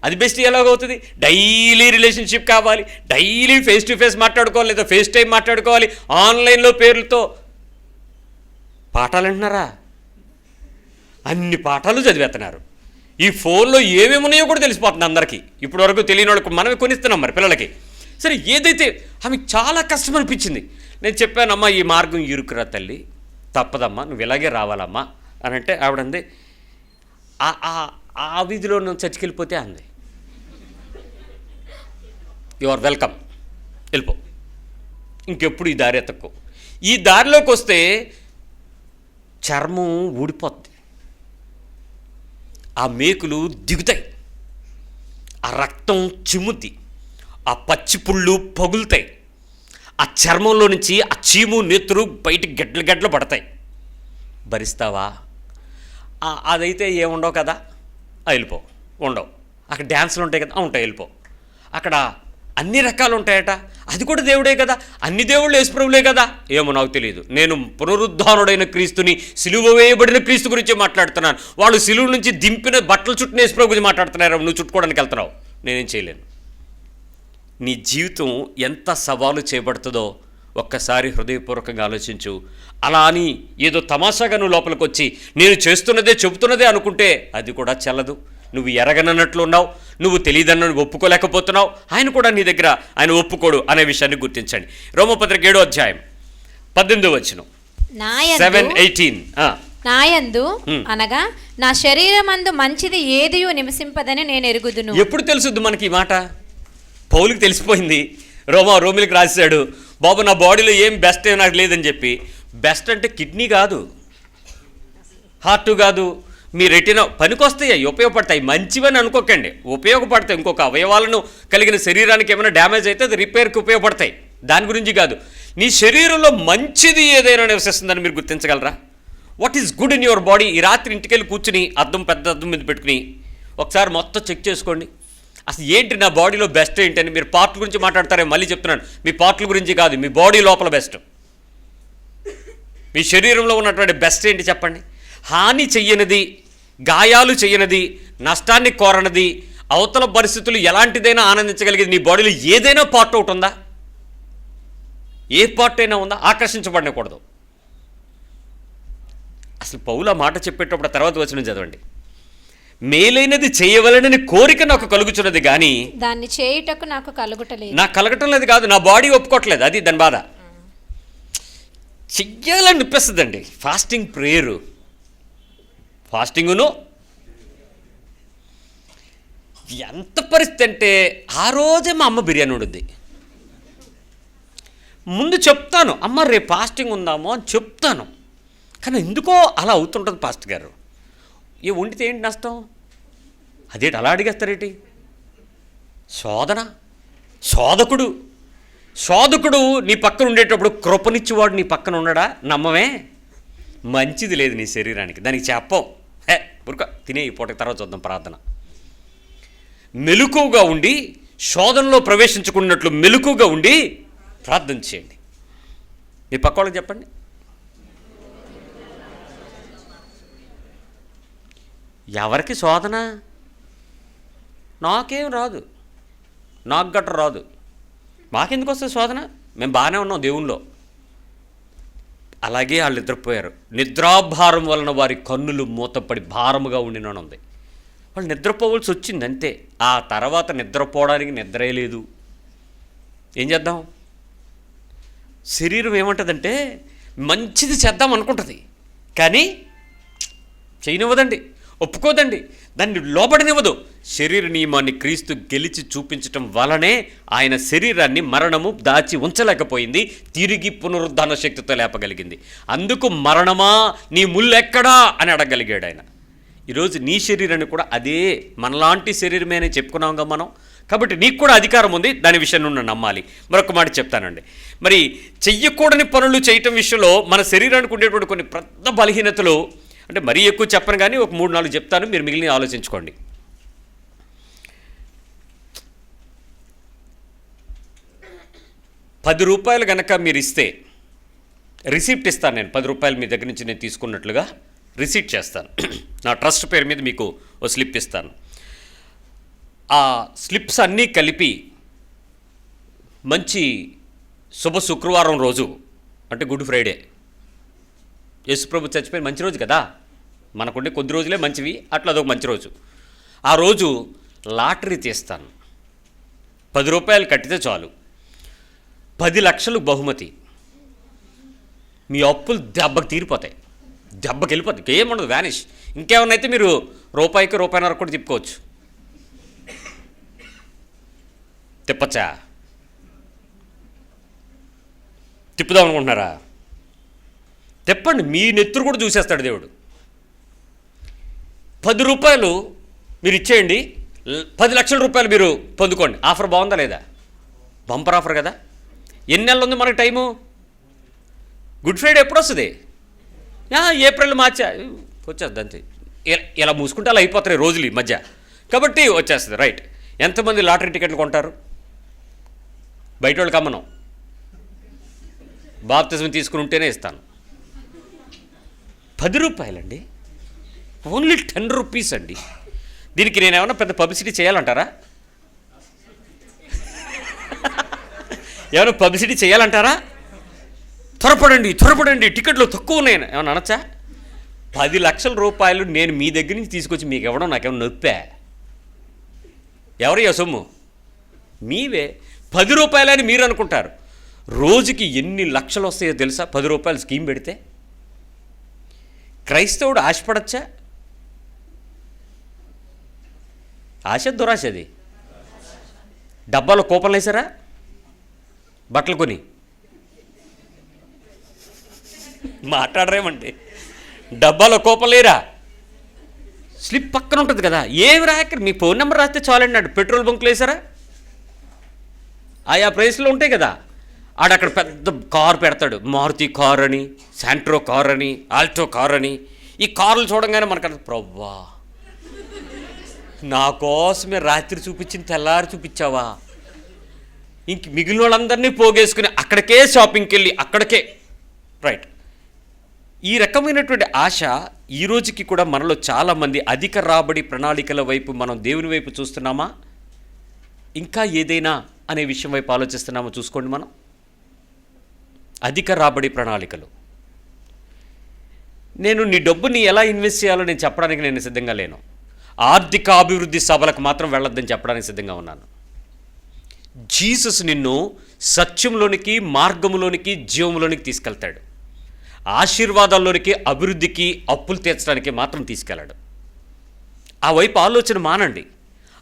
అది బెస్టీ ఎలాగవుతుంది? డైలీ రిలేషన్షిప్ కావాలి, డైలీ ఫేస్ టు ఫేస్ మాట్లాడుకోవాలి, లేదా ఫేస్ టైం మాట్లాడుకోవాలి, ఆన్లైన్లో పేర్లతో పాఠాలు అంటున్నారా? అన్ని పాఠాలు చదివేస్తున్నారు. ఈ ఫోన్లో ఏమేమి ఉన్నాయో కూడా తెలిసిపోతుంది అందరికీ. ఇప్పటి వరకు తెలియని వాళ్ళకి మనమే కొనిస్తున్నాం మరి పిల్లలకి. సరే, ఏదైతే ఆమెకు చాలా కష్టం అనిపించింది. నేను చెప్పానమ్మా, ఈ మార్గం ఇరుకురా తల్లి, తప్పదమ్మా, నువ్వు ఇలాగే రావాలమ్మా అని అంటే ఆవిడంది, ఆ వీధిలో నువ్వు చచ్చికెళ్ళిపోతే అంది, యు ఆర్ వెల్కమ్, వెళ్ళిపో, ఇంకెప్పుడు ఈ దారి ఎత్తక్కో. ఈ దారిలోకి వస్తే చర్మం ఊడిపోద్ది, ఆ మేకులు దిగుతాయి, ఆ రక్తం చిమ్ముద్ది, ఆ పచ్చి పుళ్ళు పగులుతాయి, ఆ చర్మంలో నుంచి ఆ చీము నెత్తురు బయటికి గడ్డలు పడతాయి. భరిస్తావా? అదైతే ఏముండవు కదా, వెళ్ళిపో. ఉండవు. అక్కడ డ్యాన్సులు ఉంటాయి కదా, ఉంటాయి, వెళ్ళిపో. అక్కడ అన్ని రకాలు ఉంటాయట, అది కూడా దేవుడే కదా, అన్ని దేవుళ్ళు యేసుప్రభులే కదా. ఏమో నాకు తెలియదు. నేను పునరుద్ధానుడైన క్రీస్తుని, సిలువ వేయబడిన క్రీస్తు గురించి మాట్లాడుతున్నాను. వాళ్ళు సిలువ నుంచి దింపిన బట్టలు చుట్టిన యేసుప్రభు గురించి మాట్లాడుతున్నారు. నువ్వు చుట్టుకోవడానికి వెళ్తున్నావు, నేనేం చేయలేను. నీ జీవితం ఎంత సవాలు చేయబడుతుందో ఒక్కసారి హృదయపూర్వకంగా ఆలోచించు. అలా అని ఏదో తమాషాగా నువ్వు లోపలికి వచ్చి నేను చేస్తున్నదే చెబుతున్నదే అనుకుంటే అది కూడా చెల్లదు. నువ్వు ఎరగనన్నట్లు ఉన్నావు, నువ్వు తెలియదన్న ఒప్పుకోలేకపోతున్నావు, ఆయన కూడా నీ దగ్గర ఆయన ఒప్పుకోడు అనే విషయాన్ని గుర్తించండి. రోమపత్రిక 7వ అధ్యాయం 18వ వచనం, 7:18. నాయందు అనగా నా శరీరమందు మంచిది ఏదియు నివసింపదని నేను ఎరుగుదును. ఎప్పుడు తెలుసుద్ది మనకి ఈ మాట? పౌలుకి తెలిసిపోయింది. రోమిలకు రాశాడు, బాబు నా బాడీలో ఏం బెస్ట్ ఏం నాకు లేదని చెప్పి. బెస్ట్ అంటే కిడ్నీ కాదు, హార్ట్ కాదు, మీ రెటీనా పనికొస్తాయి, ఉపయోగపడతాయి, మంచివని అనుకోకండి, ఉపయోగపడతాయి. ఇంకొక అవయవాలను కలిగిన శరీరానికి ఏమైనా డ్యామేజ్ అయితే అది రిపేర్కి ఉపయోగపడతాయి, దాని గురించి కాదు. నీ శరీరంలో మంచిది ఏదైనా నివసిస్తుందని మీరు గుర్తించగలరా? What is good in your body? ఈ రాత్రి ఇంటికి వెళ్ళి కూర్చుని పెద్ద అద్దం మీద పెట్టుకుని ఒకసారి మొత్తం చెక్ చేసుకోండి. అసలు ఏంటి నా బాడీలో బెస్ట్ ఏంటని. మీరు పార్ట్ల గురించి మాట్లాడతారే, మళ్ళీ చెప్తున్నాను, మీ పార్ట్ల గురించి కాదు, మీ బాడీ లోపల బెస్ట్, మీ శరీరంలో ఉన్నటువంటి బెస్ట్ ఏంటి చెప్పండి. హాని చెయ్యనిది, గాయాలు చెయ్యనిది, నష్టాన్ని కోరనిది, అవతల పరిస్థితులు ఎలాంటిదైనా ఆనందించగలిగేది నీ బాడీలో ఏదైనా పార్ట్ ఒకటి ఉందా? ఏ పార్ట్ అయినా ఉందా? ఆకర్షించబడకూడదు. అసలు పౌలు ఆ మాట చెప్పేటప్పుడు తర్వాత వచనం చదవండి. మేలైనది చేయవలనని కోరిక నాకు కలుగుచున్నది కానీ దాన్ని చేయుటకు నాకు కలుగుటలేదు. నాకు కలగటం లేదు కాదు, నా బాడీ ఒప్పుకోవట్లేదు, అది దాని బాధ. చెయ్యాలని నిప్పిస్తుందండి ఫాస్టింగ్, ప్రేయరు, ఫాస్టింగును. ఎంత పరిస్థితి అంటే ఆ రోజే మా అమ్మ బిర్యానీ వండుద్ది. ముందు చెప్తాను, అమ్మ రేపు ఫాస్టింగ్ ఉందామో అని చెప్తాను, కానీ ఎందుకో అలా అవుతుంటుంది పాస్టర్ గారు. ఏ వండితే ఏంటి నష్టం? అదేంటి అలా అడిగేస్తారేంటి? శోధకుడు నీ పక్కన ఉండేటప్పుడు కృపనిచ్చేవాడు నీ పక్కన ఉండడా? నమ్మమే. మంచిది లేదు నీ శరీరానికి, దానికి చెప్పం, ఉరక తినే ఈ పూటకి తర్వాత చూద్దాం ప్రార్థన. మెలకువగా ఉండి, శోధనలో ప్రవేశించుకున్నట్లు మెలకువగా ఉండి ప్రార్థన చేయండి. మీ పక్క వాళ్ళకి చెప్పండి. ఎవరికి శోధన? నాకేం రాదు, నాకు గట్ర రాదు, మాకెందుకు వస్తుంది శోధన? మేము బాగానే ఉన్నాం దేవుల్లో. అలాగే వాళ్ళు నిద్రపోయారు. నిద్రాభారం వలన వారి కన్నులు మూతపడి భారముగా ఉండిననుంది. వాళ్ళు నిద్రపోవలసి వచ్చింది అంతే. ఆ తర్వాత నిద్రపోవడానికి నిద్రే లేదు. ఏం చేద్దాం? శరీరం ఏమంటుందంటే మంచిది చేద్దాం అనుకుంటుంది, కానీ చేయనివ్వదండి, ఒప్పుకోదండి, దాన్ని లోబడనివ్వదు. శరీర నియమాన్ని క్రీస్తు గెలిచి చూపించటం వలనే ఆయన శరీరాన్ని మరణము దాచి ఉంచలేకపోయింది, తిరిగి పునరుద్ధాన శక్తితో లేపగలిగింది. అందుకు మరణమా నీ ముల్లెక్కడా అని అడగలిగాడు ఆయన. ఈరోజు నీ శరీరాన్ని కూడా అదే మనలాంటి శరీరమే అని చెప్పుకున్నాంగా మనం. కాబట్టి నీకు కూడా అధికారం ఉంది, దాని విషయాన్ని నువ్వు నమ్మాలి. మరొక మాట చెప్తానండి, మరి చెయ్యకూడని పనులు చేయటం విషయంలో మన శరీరానికి ఉండేటువంటి కొన్ని పెద్ద బలహీనతలు, అంటే మరీ ఎక్కువ చెప్పను కానీ ఒక 3-4 చెప్తాను, మీరు మిగిలిన ఆలోచించుకోండి. ₹10 గనక మీరు ఇస్తే రిసిప్ట్ ఇస్తాను, నేను 10 రూపాయలు మీ దగ్గర నుంచి నేను తీసుకున్నట్లుగా రిసీట్ చేస్తాను. నా ట్రస్ట్ పేరు మీద మీకు ఓ స్లిప్ ఇస్తాను. ఆ స్లిప్స్ అన్నీ కలిపి మంచి శుభ శుక్రవారం రోజు, అంటే గుడ్ ఫ్రైడే, యేసుప్రభు చచ్చిపోయిన మంచి రోజు కదా, మనకుండే కొద్ది రోజులే మంచివి, అట్లా అదొక మంచి రోజు. ఆ రోజు లాటరీ తీస్తాను. 10 రూపాయలు కట్టితే చాలు, 10 లక్షలు బహుమతి. మీ అప్పులు దెబ్బకి తీరిపోతాయి, దెబ్బకి వెళ్ళిపోతాయి, ఏముండదు, వ్యానిష్. ఇంకేమన్నా అయితే మీరు రూపాయికి రూపాయిన్నర కూడా తిప్పుకోవచ్చు. తిప్పచ్చా? తిప్పుదాం అనుకుంటున్నారా? తిప్పండి, మీ నెత్తురు కూడా చూసేస్తాడు దేవుడు. 10 రూపాయలు మీరు ఇచ్చేయండి, 10 లక్షల రూపాయలు మీరు పొందుకోండి. ఆఫర్ బాగుందా లేదా? బంపర్ ఆఫర్ కదా. ఎన్ని నెలలు ఉంది మనకి టైము? గుడ్ ఫ్రైడే ఎప్పుడు వస్తుంది? ఏప్రిల్ మార్చా వచ్చేస్తుంది అంతే. ఇలా మూసుకుంటే అలా అయిపోతాయి రోజులు ఈ మధ్య, కాబట్టి వచ్చేస్తుంది. రైట్. ఎంతమంది లాటరీ టికెట్లు కొంటారు? బయట వాళ్ళకి అమ్మను, బాప్తిజం తీసుకుని ఉంటేనే ఇస్తాను. 10 రూపాయలండి, ఓన్లీ 10 రూపీస్ అండి. దీనికి నేను ఏమన్నా పెద్ద పబ్లిసిటీ చేయాలంటారా? ఏమైనా పబ్లిసిటీ చేయాలంటారా? త్వరపడండి, టికెట్లు తక్కువ ఉన్నాయి ఏమన్నా అనొచ్చా? 10 లక్షల రూపాయలు నేను మీ దగ్గర నుంచి తీసుకొచ్చి మీకు ఇవ్వడం నాకేమన్నా నొప్పా? ఎవరయ్యా సొమ్ము? మీవే. 10 రూపాయలని మీరు అనుకుంటారు. రోజుకి ఎన్ని లక్షలు వస్తాయో తెలుసా 10 రూపాయలు స్కీమ్ పెడితే? క్రైస్తవుడు ఆశపడచ్చా? ఆశ దురాశ అది. డబ్బాలో కూపన్లు వేసారా బట్టలు కొని? మాట్లాడరేమండి. డబ్బాలో కూపన్ లేరా? స్లిప్ పక్కన ఉంటుంది కదా, ఏమి రాక మీ ఫోన్ నెంబర్ రాస్తే చాలండి. అడు పెట్రోల్ బంకులు వేసారా? ఆయా ప్రైస్లో ఉంటాయి కదా. ఆడక్కడ పెద్ద కారు పెడతాడు, మారుతి కార్ అని, శాంట్రో కార్ అని, ఆల్టో కార్ అని. ఈ కార్లు చూడంగానే మనకు ప్రవ్వా, నా కోసమే రాత్రి చూపించిన తెల్లారి చూపించావా? ఇంక మిగిలిన వాళ్ళందరినీ పోగేసుకుని అక్కడికే షాపింగ్కి వెళ్ళి అక్కడికే. రైట్. ఈ రకమైనటువంటి ఆశ ఈ రోజుకి కూడా మనలో చాలామంది అధిక రాబడి ప్రణాళికల వైపు మనం దేవుని వైపు చూస్తున్నామా, ఇంకా ఏదైనా అనే విషయం వైపు ఆలోచిస్తున్నామో చూసుకోండి. మనం అధిక రాబడి ప్రణాళికలు. నేను నీ డబ్బుని ఎలా ఇన్వెస్ట్ చేయాలో నేను చెప్పడానికి నేను సిద్ధంగా లేను. ఆర్థిక అభివృద్ధి సభలకు మాత్రం వెళ్ళొద్దని చెప్పడానికి సిద్ధంగా ఉన్నాను. జీసస్ నిన్ను సత్యంలోనికి, మార్గంలోనికి, జీవంలోనికి తీసుకెళ్తాడు. ఆశీర్వాదాల్లోనికి, అభివృద్ధికి, అప్పులు తీర్చడానికి మాత్రం తీసుకెళ్ళాడు. ఆ వైపు ఆలోచన మానండి.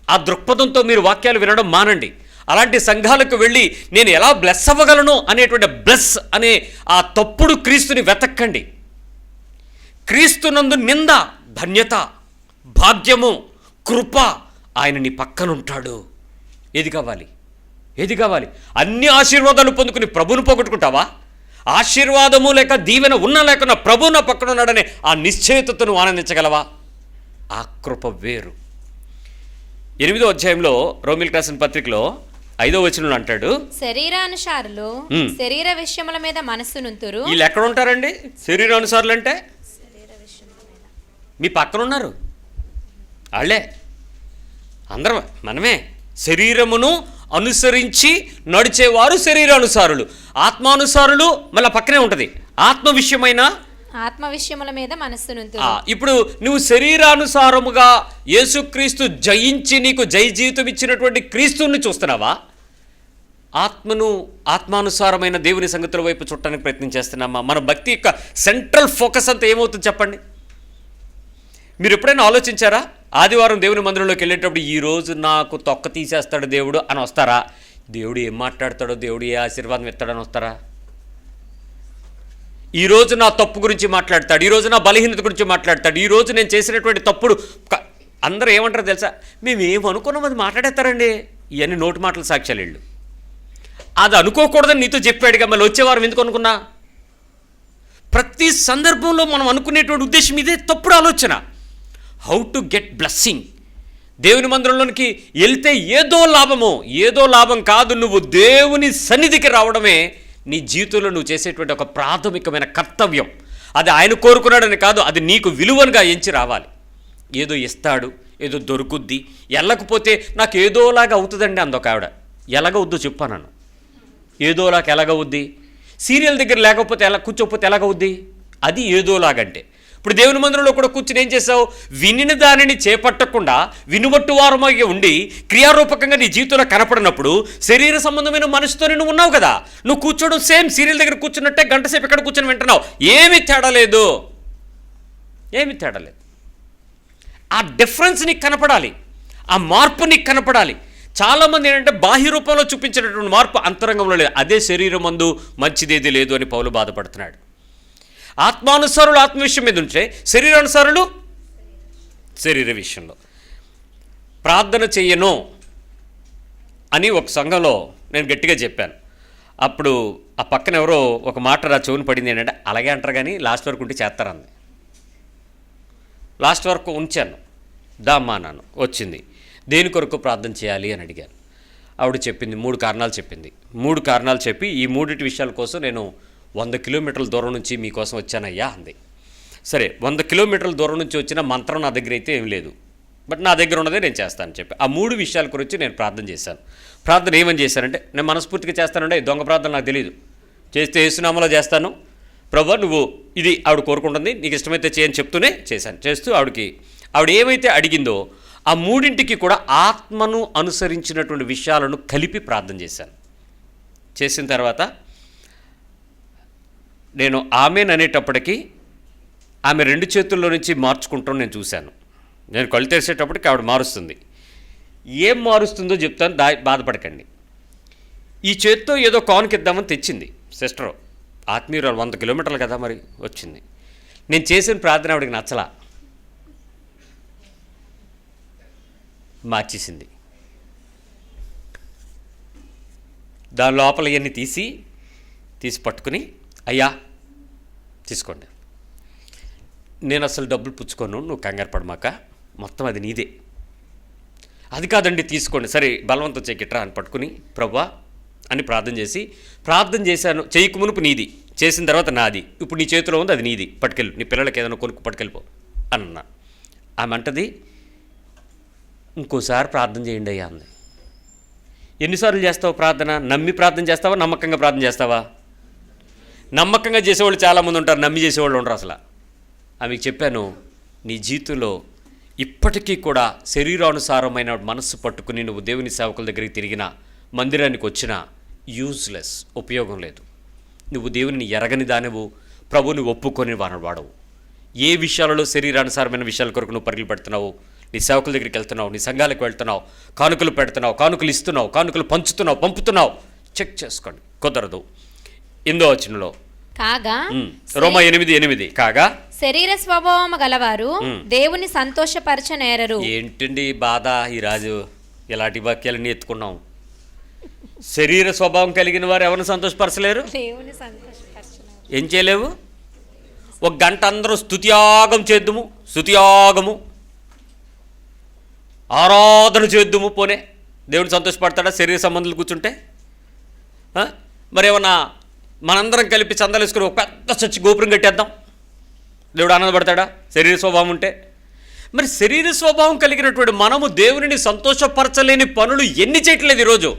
ఆ దృక్పథంతో మీరు వాక్యాలు వినడం మానండి. అలాంటి సంఘాలకు వెళ్ళి నేను ఎలా బ్లెస్ అవ్వగలను అనేటువంటి బ్లెస్ అనే ఆ తప్పుడు క్రీస్తుని వెతక్కండి. క్రీస్తునందు నింద, ధన్యత, భాగ్యము, కృప, ఆయన నీ పక్కనుంటాడు. ఏది కావాలి? అన్ని ఆశీర్వాదాలు పొందుకుని ప్రభువును పోగొట్టుకుంటావా? ఆశీర్వాదము లేక దీవెన ఉన్నా లేకున్నా ప్రభు నా పక్కన ఉన్నాడనే ఆ నిశ్చయితను ఆనందించగలవా? ఆ కృప వేరు. 8వ అధ్యాయంలో రోమిలికి రాసిన పత్రికలో 5వ వచనంలో అంటాడు, శరీరానుసారులు శరీర విషయముల మీద మనస్సునుంతురు. వీళ్ళు ఎక్కడ ఉంటారండి? శరీరానుసారులు అంటే మీ పక్కన ఉన్నారు వాళ్ళే, అందరం మనమే. శరీరమును అనుసరించి నడిచేవారు శరీరానుసారులు. ఆత్మానుసారులు మళ్ళీ పక్కనే ఉంటుంది. ఆత్మ విషయముల మీద మనస్సునుంతురు. ఇప్పుడు నువ్వు శరీరానుసారముగా యేసుక్రీస్తు జయించి నీకు జయ జీవితం ఇచ్చినటువంటి క్రీస్తుని చూస్తున్నావా? ఆత్మానుసారమైన దేవుని సంగతుల వైపు చూడటానికి ప్రయత్నం చేస్తున్నామా? మన భక్తి యొక్క సెంట్రల్ ఫోకస్ అంతా ఏమవుతుంది చెప్పండి? మీరు ఎప్పుడైనా ఆలోచించారా? ఆదివారం దేవుని మందిరంలోకి వెళ్ళేటప్పుడు ఈరోజు నాకు తొక్క తీసేస్తాడు దేవుడు అని వస్తారా? దేవుడు ఏం మాట్లాడతాడో, దేవుడు ఏ ఆశీర్వాదం ఇస్తాడని వస్తారా? ఈరోజు నా తప్పు గురించి మాట్లాడతాడు, ఈరోజు నా బలహీనత గురించి మాట్లాడతాడు, ఈరోజు నేను చేసినటువంటి తప్పుడు. అందరూ ఏమంటారో తెలుసా? మేము ఏమనుకున్నాం అది మాట్లాడేస్తారండి. ఇవన్నీ నోటి మాటలు సాక్ష్యాలు. వీళ్ళు అది అనుకోకూడదని నీతో చెప్పాడుగా, మళ్ళీ వచ్చేవారం ఎందుకు అనుకున్నా? ప్రతి సందర్భంలో మనం అనుకునేటువంటి ఉద్దేశం ఇదే తప్పుడు ఆలోచన. How to get blessing. దేవుని మందిరంలోనికి వెళ్తే ఏదో లాభం కాదు, నువ్వు దేవుని సన్నిధికి రావడమే నీ జీవితంలో నువ్వు చేసేటువంటి ఒక ప్రాథమికమైన కర్తవ్యం. అది ఆయన కోరుకున్నాడని కాదు, అది నీకు విలువనుగా ఎంచి రావాలి. ఏదో ఇస్తాడు, ఏదో దొరుకుద్ది, వెళ్ళకపోతే నాకు ఏదోలాగా అవుతుందండి అందొక ఆవిడ. ఎలాగవుద్దో చెప్పాను. ఏదోలాగా ఎలాగవుద్ది? సీరియల్ దగ్గర లేకపోతే ఎలా కూర్చోకపోతే ఎలాగవుద్ది? అది ఏదోలాగంటే. ఇప్పుడు దేవుని మందిరంలో కూడా కూర్చుని ఏం చేసావు? వినిన దానిని చేపట్టకుండా వినుబట్టు వారమై ఉండి క్రియారూపకంగా నీ జీవితంలో కనపడినప్పుడు శరీర సంబంధమైన మనసుతోనే నువ్వు ఉన్నావు కదా. నువ్వు కూర్చోవడం సేమ్ సీరియల్ దగ్గర కూర్చున్నట్టే గంట సేపు ఇక్కడ కూర్చొని వింటున్నావు. ఏమీ తేడా లేదు, ఏమీ తేడా లేదు. ఆ డిఫరెన్స్ నీకు కనపడాలి, ఆ మార్పు నీకు కనపడాలి. చాలామంది ఏంటంటే బాహ్య రూపంలో చూపించినటువంటి మార్పు అంతరంగంలో లేదు. అదే శరీరం మందు మంచిదేది లేదు అని పౌలు బాధపడుతున్నాడు. ఆత్మానుసారులు ఆత్మ విషయం మీద ఉంటే శరీరానుసారులు శరీర విషయంలో. ప్రార్థన చెయ్యను అని ఒక సంఘంలో నేను గట్టిగా చెప్పాను. అప్పుడు ఆ పక్కన ఎవరో ఒక మాట నా చెవుని పడింది. ఏంటంటే అలాగే అంటారు కానీ లాస్ట్ వరకు ఉంటే చేస్తారంది. లాస్ట్ వరకు ఉంచాను, దామ్మా నాను వచ్చింది. దేని కొరకు ప్రార్థన చేయాలి అని అడిగాను. ఆవిడ చెప్పింది 3 కారణాలు చెప్పింది. 3 కారణాలు చెప్పి ఈ 3 విషయాల కోసం నేను 100 కిలోమీటర్ల దూరం నుంచి మీకోసం వచ్చానయ్యా అంది. సరే, 100 కిలోమీటర్ల దూరం నుంచి వచ్చిన మంత్రం నా దగ్గర అయితే ఏం లేదు, బట్ నా దగ్గర ఉన్నదే నేను చేస్తానని చెప్పి ఆ 3 విషయాల గురించి నేను ప్రార్థన చేశాను. ప్రార్థన ఏమని చేశానంటే, నేను మనస్ఫూర్తిగా చేస్తానంటే దొంగ ప్రార్థన నాకు తెలియదు, చేస్తే యేసునామములో చేస్తాను. ప్రభువా నువ్వు ఇది ఆవిడ కోరుకుంటుంది, నీకు ఇష్టమైతే చేయని చెప్తూనే చేశాను. చేస్తూ ఆవిడ ఏమైతే అడిగిందో ఆ 3కి కూడా ఆత్మను అనుసరించినటువంటి విషయాలను కలిపి ప్రార్థన చేశాను. చేసిన తర్వాత నేను ఆమెన్ అనేటప్పటికీ ఆమె 2 చేతుల్లో నుంచి మార్చుకుంటాం నేను చూశాను. నేను కళ్ళు తెరిచేటప్పటికి ఆవిడ మారుస్తుంది. ఏం మారుస్తుందో చెప్తాను, బాధపడకండి. ఈ చేత్తో ఏదో కానుకిద్దామని తెచ్చింది సిస్టరు, ఆత్మీయురాలు, 100 కిలోమీటర్లు కదా మరి వచ్చింది. నేను చేసిన ప్రార్థన ఆవిడకి నచ్చలా, మార్చేసింది. దాని లోపల ఇవన్నీ తీసి పట్టుకుని, అయ్యా తీసుకోండి, నేను అసలు డబ్బులు పుచ్చుకోను, నువ్వు కంగారు పడమాక, మొత్తం అది నీదే. అది కాదండి తీసుకోండి, సరే బలవంతం చెక్కిట్రా అని పట్టుకుని ప్రభువా అని ప్రార్థన చేశాను. చెయ్యకు మునుపు నీది, చేసిన తర్వాత నాది, ఇప్పుడు నీ చేతిలో ఉంది, అది నీది, పట్టుకెళ్ళు, నీ పిల్లలకి ఏదైనా కొనుక్కు పట్టుకెళ్ళిపో అన్నా. ఆమె అంటది, ఇంకోసారి ప్రార్థన చేయండి అయ్యా అంది. ఎన్నిసార్లు చేస్తావు ప్రార్థన? నమ్మి ప్రార్థన చేస్తావా, నమ్మకంగా ప్రార్థన చేస్తావా? నమ్మకంగా చేసేవాళ్ళు చాలామంది ఉంటారు, నమ్మి చేసేవాళ్ళు ఉండరు అసలు. ఆమెకు చెప్పాను, నీ జీవితంలో ఇప్పటికీ కూడా శరీరానుసారమైన మనస్సు పట్టుకుని నువ్వు దేవుని సేవకుల దగ్గరికి తిరిగిన, మందిరానికి వచ్చినా యూజ్లెస్, ఉపయోగం లేదు. నువ్వు దేవుని ఎరగని దానివు, ప్రభుని ఒప్పుకొని వాడవు. ఏ విషయాలలో శరీరానుసారమైన విషయాల కొరకు నువ్వు పరుగులు పెడుతున్నావు? నీ సేవకుల దగ్గరికి వెళ్తున్నావు, నీ సంఘాలకు వెళ్తున్నావు, కానుకలు పెడుతున్నావు, కానుకలు ఇస్తున్నావు, కానుకలు పంపుతున్నావు, చెక్ చేసుకోండి. కుదరదు. 8వ వచనంలో కాగా రోమా 8:8 కాగా శరీర స్వభావము గలవారు దేవుని సంతోషపరచనేరరు. ఏంటండి బాధ? ఈ రాజు ఇలాంటి వాక్యాలన్నీ ఎత్తుకున్నాం. శరీర స్వభావం కలిగిన వారు ఎవరిని సంతోషపరచలేరు, దేవుని సంతోషపరచనేరరు. ఏం చేయలేవు? 1 గంట అందరూ స్తుతియాగం చేద్దుము, స్తుతియాగము ఆరాధన చేద్దుము, పోనే దేవుని సంతోషపడతాడా శరీర సంబంధాలు కూర్చుంటే? మరి ఏమన్నా మనందరం కలిపి చందాలు వేసుకుని ఒక పెద్ద చచ్చి గోపురం కట్టేద్దాం, దేవుడు ఆనందపడతాడా శరీర స్వభావం ఉంటే? మరి శరీర స్వభావం కలిగినటువంటి మనము దేవునిని సంతోషపరచలేని పనులు ఎన్ని చేయట్లేదు ఈరోజు?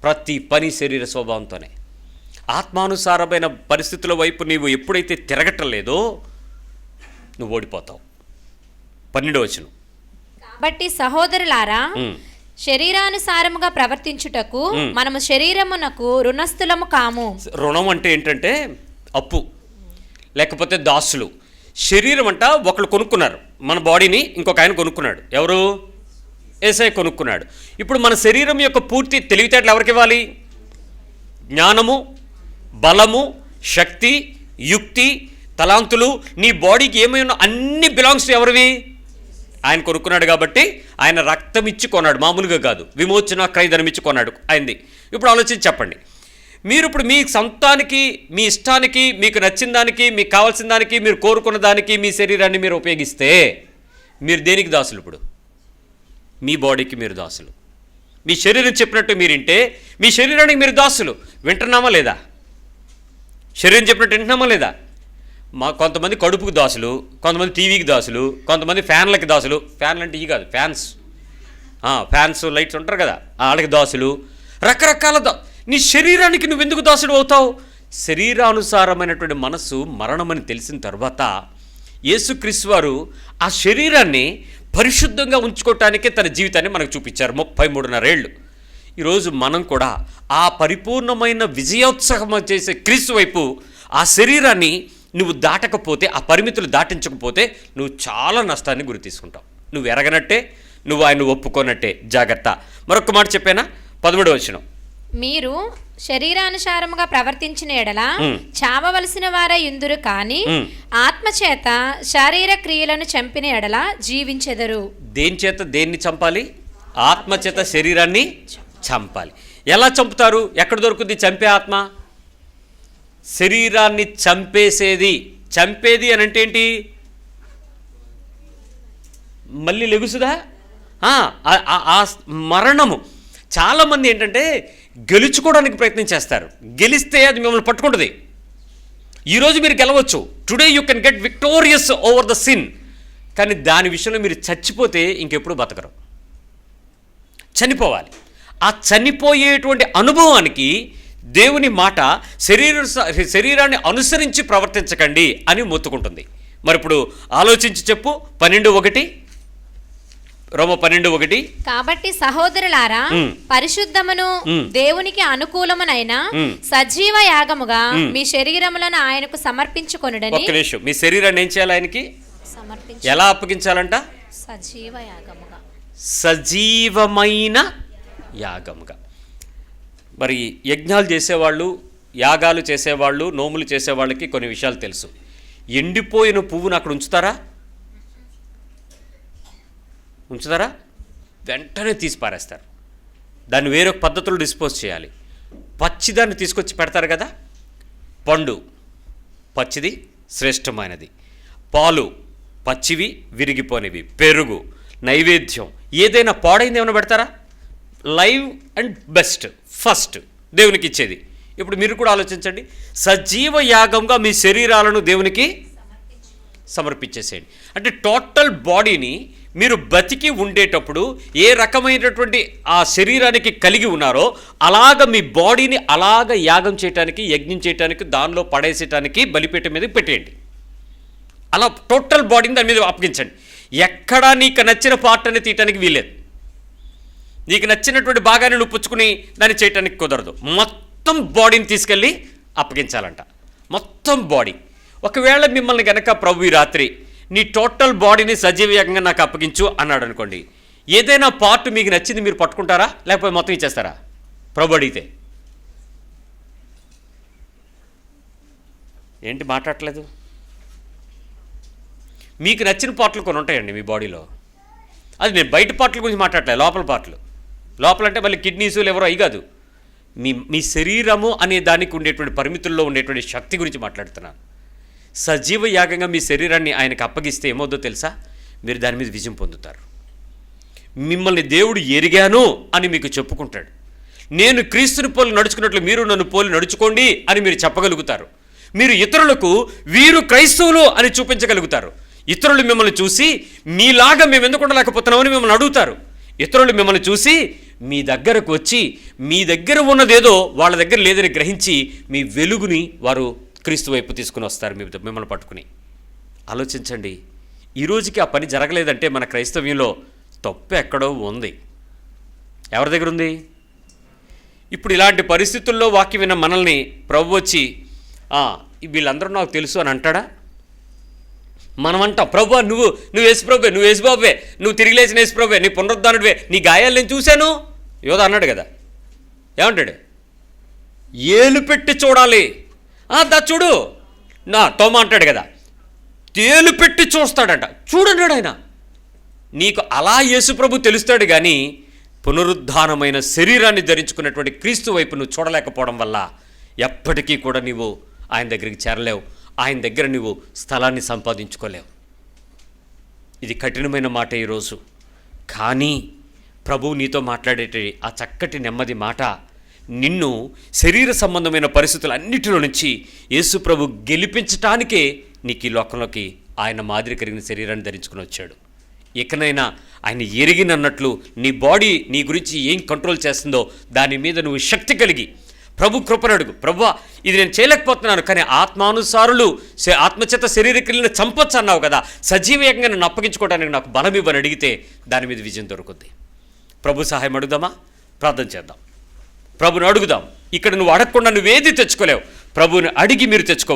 ప్రతి పని శరీర స్వభావంతోనే. ఆత్మానుసారమైన పరిస్థితుల వైపు నీవు ఎప్పుడైతే తిరగటం లేదో నువ్వు ఓడిపోతావు. 12వ వచనం, కాబట్టి సహోదరులారా శరీరానుసారముగా ప్రవర్తించుటకు మనము శరీరమునకు రుణస్థులము కాము. రుణం అంటే ఏంటంటే అప్పు, లేకపోతే దాసులు. శరీరం అంట ఒకళ్ళు కొనుక్కున్నారు, మన బాడీని ఇంకొక ఆయన కొనుక్కున్నాడు. ఎవరు? యేసయ్య కొనుక్కున్నాడు. ఇప్పుడు మన శరీరం యొక్క పూర్తి తెలివితేటలు ఎవరికి ఇవ్వాలి? జ్ఞానము, బలము, శక్తి, యుక్తి, తలాంతులు, నీ బాడీకి ఏమై ఉన్నా అన్ని బిలాంగ్స్ టు ఎవరివి? ఆయన కొనుక్కున్నాడు. కాబట్టి ఆయన రక్తం ఇచ్చి కొన్నాడు, మామూలుగా కాదు, విమోచన క్రయధనం ఇచ్చి కొన్నాడు ఆయనది. ఇప్పుడు ఆలోచించి చెప్పండి, మీరు ఇప్పుడు మీ సొంతానికి, మీ ఇష్టానికి, మీకు నచ్చిన దానికి, మీకు కావాల్సిన దానికి, మీరు కోరుకున్న దానికి మీ శరీరాన్ని మీరు ఉపయోగిస్తే మీరు దేనికి దాసులు? ఇప్పుడు మీ బాడీకి మీరు దాసులు. మీ శరీరం చెప్పినట్టు మీరింటే మీ శరీరానికి మీరు దాసులు. వింటున్నామా లేదా? శరీరం చెప్పినట్టు వింటున్నామా లేదా? కొంతమంది కడుపుకి దాసులు, కొంతమంది టీవీకి దాసులు, కొంతమంది ఫ్యాన్లకి దాసులు. ఫ్యాన్లు అంటే ఇవి కాదు, ఫ్యాన్స్ లైట్స్ ఉంటారు కదా, వాళ్ళకి దాసులు. రకరకాల నీ శరీరానికి నువ్వెందుకు దాసుడు అవుతావు? శరీరానుసారమైనటువంటి మనస్సు మరణమని తెలిసిన తర్వాత యేసుక్రీస్తు వారు ఆ శరీరాన్ని పరిశుద్ధంగా ఉంచుకోవటానికే తన జీవితాన్ని మనకు చూపించారు 33.5 ఏళ్ళు. ఈరోజు మనం కూడా ఆ పరిపూర్ణమైన విజయోత్సవం చేసే క్రీస్తు వైపు ఆ శరీరాన్ని నువ్వు దాటకపోతే, ఆ పరిమితులు దాటించకపోతే నువ్వు చాలా నష్టాన్ని గురి తీసుకుంటావు. నువ్వు ఎరగనట్టే, నువ్వు ఆయన ఒప్పుకోనట్టే. జాగ్రత్త. మరొక మాట చెప్పానా? 13వ వచనం. మీరు శరీరానుసారముగా ప్రవర్తించిన ఎడల చావవలసిన వారై యుందురు, కానీ ఆత్మచేత శారీర క్రియలను చంపిన ఎడల జీవించెదరు. దేని చేత దేన్ని చంపాలి? ఆత్మచేత శరీరాన్ని చంపాలి. ఎలా చంపుతారు? ఎక్కడ దొరుకుతుంది చంపే ఆత్మ? శరీరాన్ని చంపేది అని అంటే ఏంటి? మళ్ళీ లెగుసుదా? ఆ మరణము. చాలామంది ఏంటంటే గెలుచుకోవడానికి ప్రయత్నం చేస్తారు. గెలిస్తే అది మిమ్మల్ని పట్టుకుంటుంది. ఈరోజు మీరు గెలవచ్చు, today you can get victorious over the sin. కానీ దాని విషయంలో మీరు చచ్చిపోతే ఇంకెప్పుడు బతకరు. చనిపోవాలి. ఆ చనిపోయేటువంటి అనుభవానికి దేవుని మాట శరీరాన్ని అనుసరించి ప్రవర్తించకండి అని మొత్తుకుంటుంది. మరి ఇప్పుడు ఆలోచించి చెప్పు. 12:1 రోమ 12:1. కాబట్టి సహోదరులారా, పరిశుద్ధమును దేవునికి అనుకూలమునైన సజీవ యాగముగా మీ శరీరములను ఆయనకు సమర్పించుకొనుడని. ఒక్క నిమిషం. మీ శరీరాన్ని ఏం చేయాలి? ఆయనకి ఎలా అప్పగించాలంట? సజీవ యాగముగా, సజీవమైన యాగముగా. మరి యజ్ఞాలు చేసేవాళ్ళు, యాగాలు చేసేవాళ్ళు, నోములు చేసేవాళ్ళకి కొన్ని విషయాలు తెలుసు. ఎండిపోయిన పువ్వును అక్కడ ఉంచుతారా? వెంటనే తీసి పారేస్తారు. దాన్ని వేరొక పద్ధతులు డిస్పోజ్ చేయాలి. పచ్చిదాన్ని తీసుకొచ్చి పెడతారు కదా. పండు పచ్చిది శ్రేష్టమైనది, పాలు పచ్చివి విరిగిపోనివి, పెరుగు, నైవేద్యం, ఏదైనా పాడైంది ఏమైనా పెడతారా? లైవ్ అండ్ బెస్ట్ ఫస్ట్ దేవునికి ఇచ్చేది. ఇప్పుడు మీరు కూడా ఆలోచించండి. సజీవ యాగంగా మీ శరీరాలను దేవునికి సమర్పించేసేయండి. అంటే టోటల్ బాడీని మీరు బతికి ఉండేటప్పుడు ఏ రకమైనటువంటి ఆ శరీరానికి కలిగి ఉన్నారో అలాగ మీ బాడీని అలాగ యాగం చేయటానికి, యజ్ఞం చేయటానికి, దానిలో పడేసేయటానికి బలిపీఠం మీద పెట్టేయండి. అలా టోటల్ బాడీని దాని మీద అప్పగించండి. ఎక్కడా నీకు నచ్చిన పార్ట్ అనేది తీయటానికి వీల్లేదు. నీకు నచ్చినటువంటి భాగాన్ని నువ్వు పుచ్చుకుని దాన్ని చేయటానికి కుదరదు. మొత్తం బాడీని తీసుకెళ్ళి అప్పగించాలంట. మొత్తం బాడీ. ఒకవేళ మిమ్మల్ని కనుక ప్రభు ఈ రాత్రి నీ టోటల్ బాడీని సజీవయంగా నాకు అప్పగించు అన్నాడు అనుకోండి, ఏదైనా పార్ట్ మీకు నచ్చింది మీరు పట్టుకుంటారా, లేకపోతే మొత్తం ఇచ్చేస్తారా? ప్రభు అడిగితే ఏంటి మాట్లాడట్లేదు? మీకు నచ్చిన పార్ట్లు కొన్ని ఉంటాయండి మీ బాడీలో. అది నేను బయట పార్ట్ల గురించి మాట్లాడలేదు, లోపల పార్ట్లు. లోపల అంటే మళ్ళీ కిడ్నీసు, లివర్ అవి కాదు. మీ శరీరము అనే దానికి ఉండేటువంటి పరిమితుల్లో ఉండేటువంటి శక్తి గురించి మాట్లాడుతున్నాను. సజీవ యాగంగా మీ శరీరాన్ని ఆయనకు అప్పగిస్తే ఏమవుతుందో తెలుసా? మీరు దాని మీద విజయం పొందుతారు. మిమ్మల్ని దేవుడు ఎరిగాను అని మీకు చెప్పుకుంటాడు. నేను క్రీస్తుని పోలి నడుచుకున్నట్లు మీరు నన్ను పోలి నడుచుకోండి అని మీరు చెప్పగలుగుతారు. మీరు ఇతరులకు వీరు క్రైస్తవులు అని చూపించగలుగుతారు. ఇతరులు మిమ్మల్ని చూసి మీలాగా మేము ఎందుకు ఉండలేకపోతున్నామని మిమ్మల్ని అడుగుతారు. ఇతరులు మిమ్మల్ని చూసి మీ దగ్గరకు వచ్చి మీ దగ్గర ఉన్నదేదో వాళ్ళ దగ్గర లేదని గ్రహించి మీ వెలుగుని వారు క్రీస్తు వైపు తీసుకుని వస్తారు మిమ్మల్ని పట్టుకుని. ఆలోచించండి. ఈరోజుకి ఆ పని జరగలేదంటే మన క్రైస్తవ్యంలో తప్పు ఎక్కడో ఉంది. ఎవరి దగ్గర ఉంది? ఇప్పుడు ఇలాంటి పరిస్థితుల్లో వాక్యం విన్న మనల్ని ప్రభు వచ్చి వీళ్ళందరూ నాకు తెలుసు అని అంటాడా? మనం అంటాం, ప్రభు నువ్వు యేసుప్రభువే, నువ్వు యేసుబాబువే, నువ్వు తిరిగి లేచిన యేసుప్రభువే, నీ పునరుద్ధానుడివే, నీ గాయాలు నేను చూశాను. యోధ అన్నాడు కదా, ఏమంటాడు? ఏలు పెట్టి చూడాలి. దా చూడు నా తోమ అంటాడు కదా, తేలు పెట్టి చూస్తాడంట. చూడన్నాడు ఆయన. నీకు అలా యేసుప్రభు తెలుస్తాడు కానీ పునరుద్ధానమైన శరీరాన్ని ధరించుకున్నటువంటి క్రీస్తు వైపు నువ్వు చూడలేకపోవడం వల్ల ఎప్పటికీ కూడా నీవు ఆయన దగ్గరికి చేరలేవు. ఆయన దగ్గర నువ్వు స్థలాన్ని సంపాదించుకోలేవు. ఇది కఠినమైన మాట ఈరోజు. కానీ ప్రభువు నీతో మాట్లాడేటి ఆ చక్కటి నెమ్మది మాట నిన్ను శరీర సంబంధమైన పరిస్థితులు అన్నిటిలో నుంచి యేసు ప్రభు గెలిపించటానికే నీకు ఈ లోకంలోకి ఆయన మాదిరి కలిగిన శరీరాన్ని ధరించుకుని వచ్చాడు. ఇకనైనా ఆయన ఎరిగినన్నట్లు నీ బాడీ నీ గురించి ఏం కంట్రోల్ చేస్తుందో దాని మీద నువ్వు శక్తి కలిగి ప్రభు కృపను అడుగు. ప్రభువా, ఇది నేను చేయలేకపోతున్నాను, కానీ ఆత్మానుసారులు ఆత్మచేత శరీర క్రియలను చంపొచ్చు అన్నావు కదా, సజీవంగా నన్ను అప్పగించుకోవడానికి నాకు బలం ఇవ్వని అడిగితే దాని మీద విజయం దొరుకుద్ది. ప్రభు సహాయం అడుగుదామా? ప్రార్థన చేద్దాం. ప్రభుని అడుగుదాం. ఇక్కడ నువ్వు అడగకుండా నువ్వేది తెచ్చుకోలేవు. ప్రభుని అడిగి మీరు తెచ్చుకో.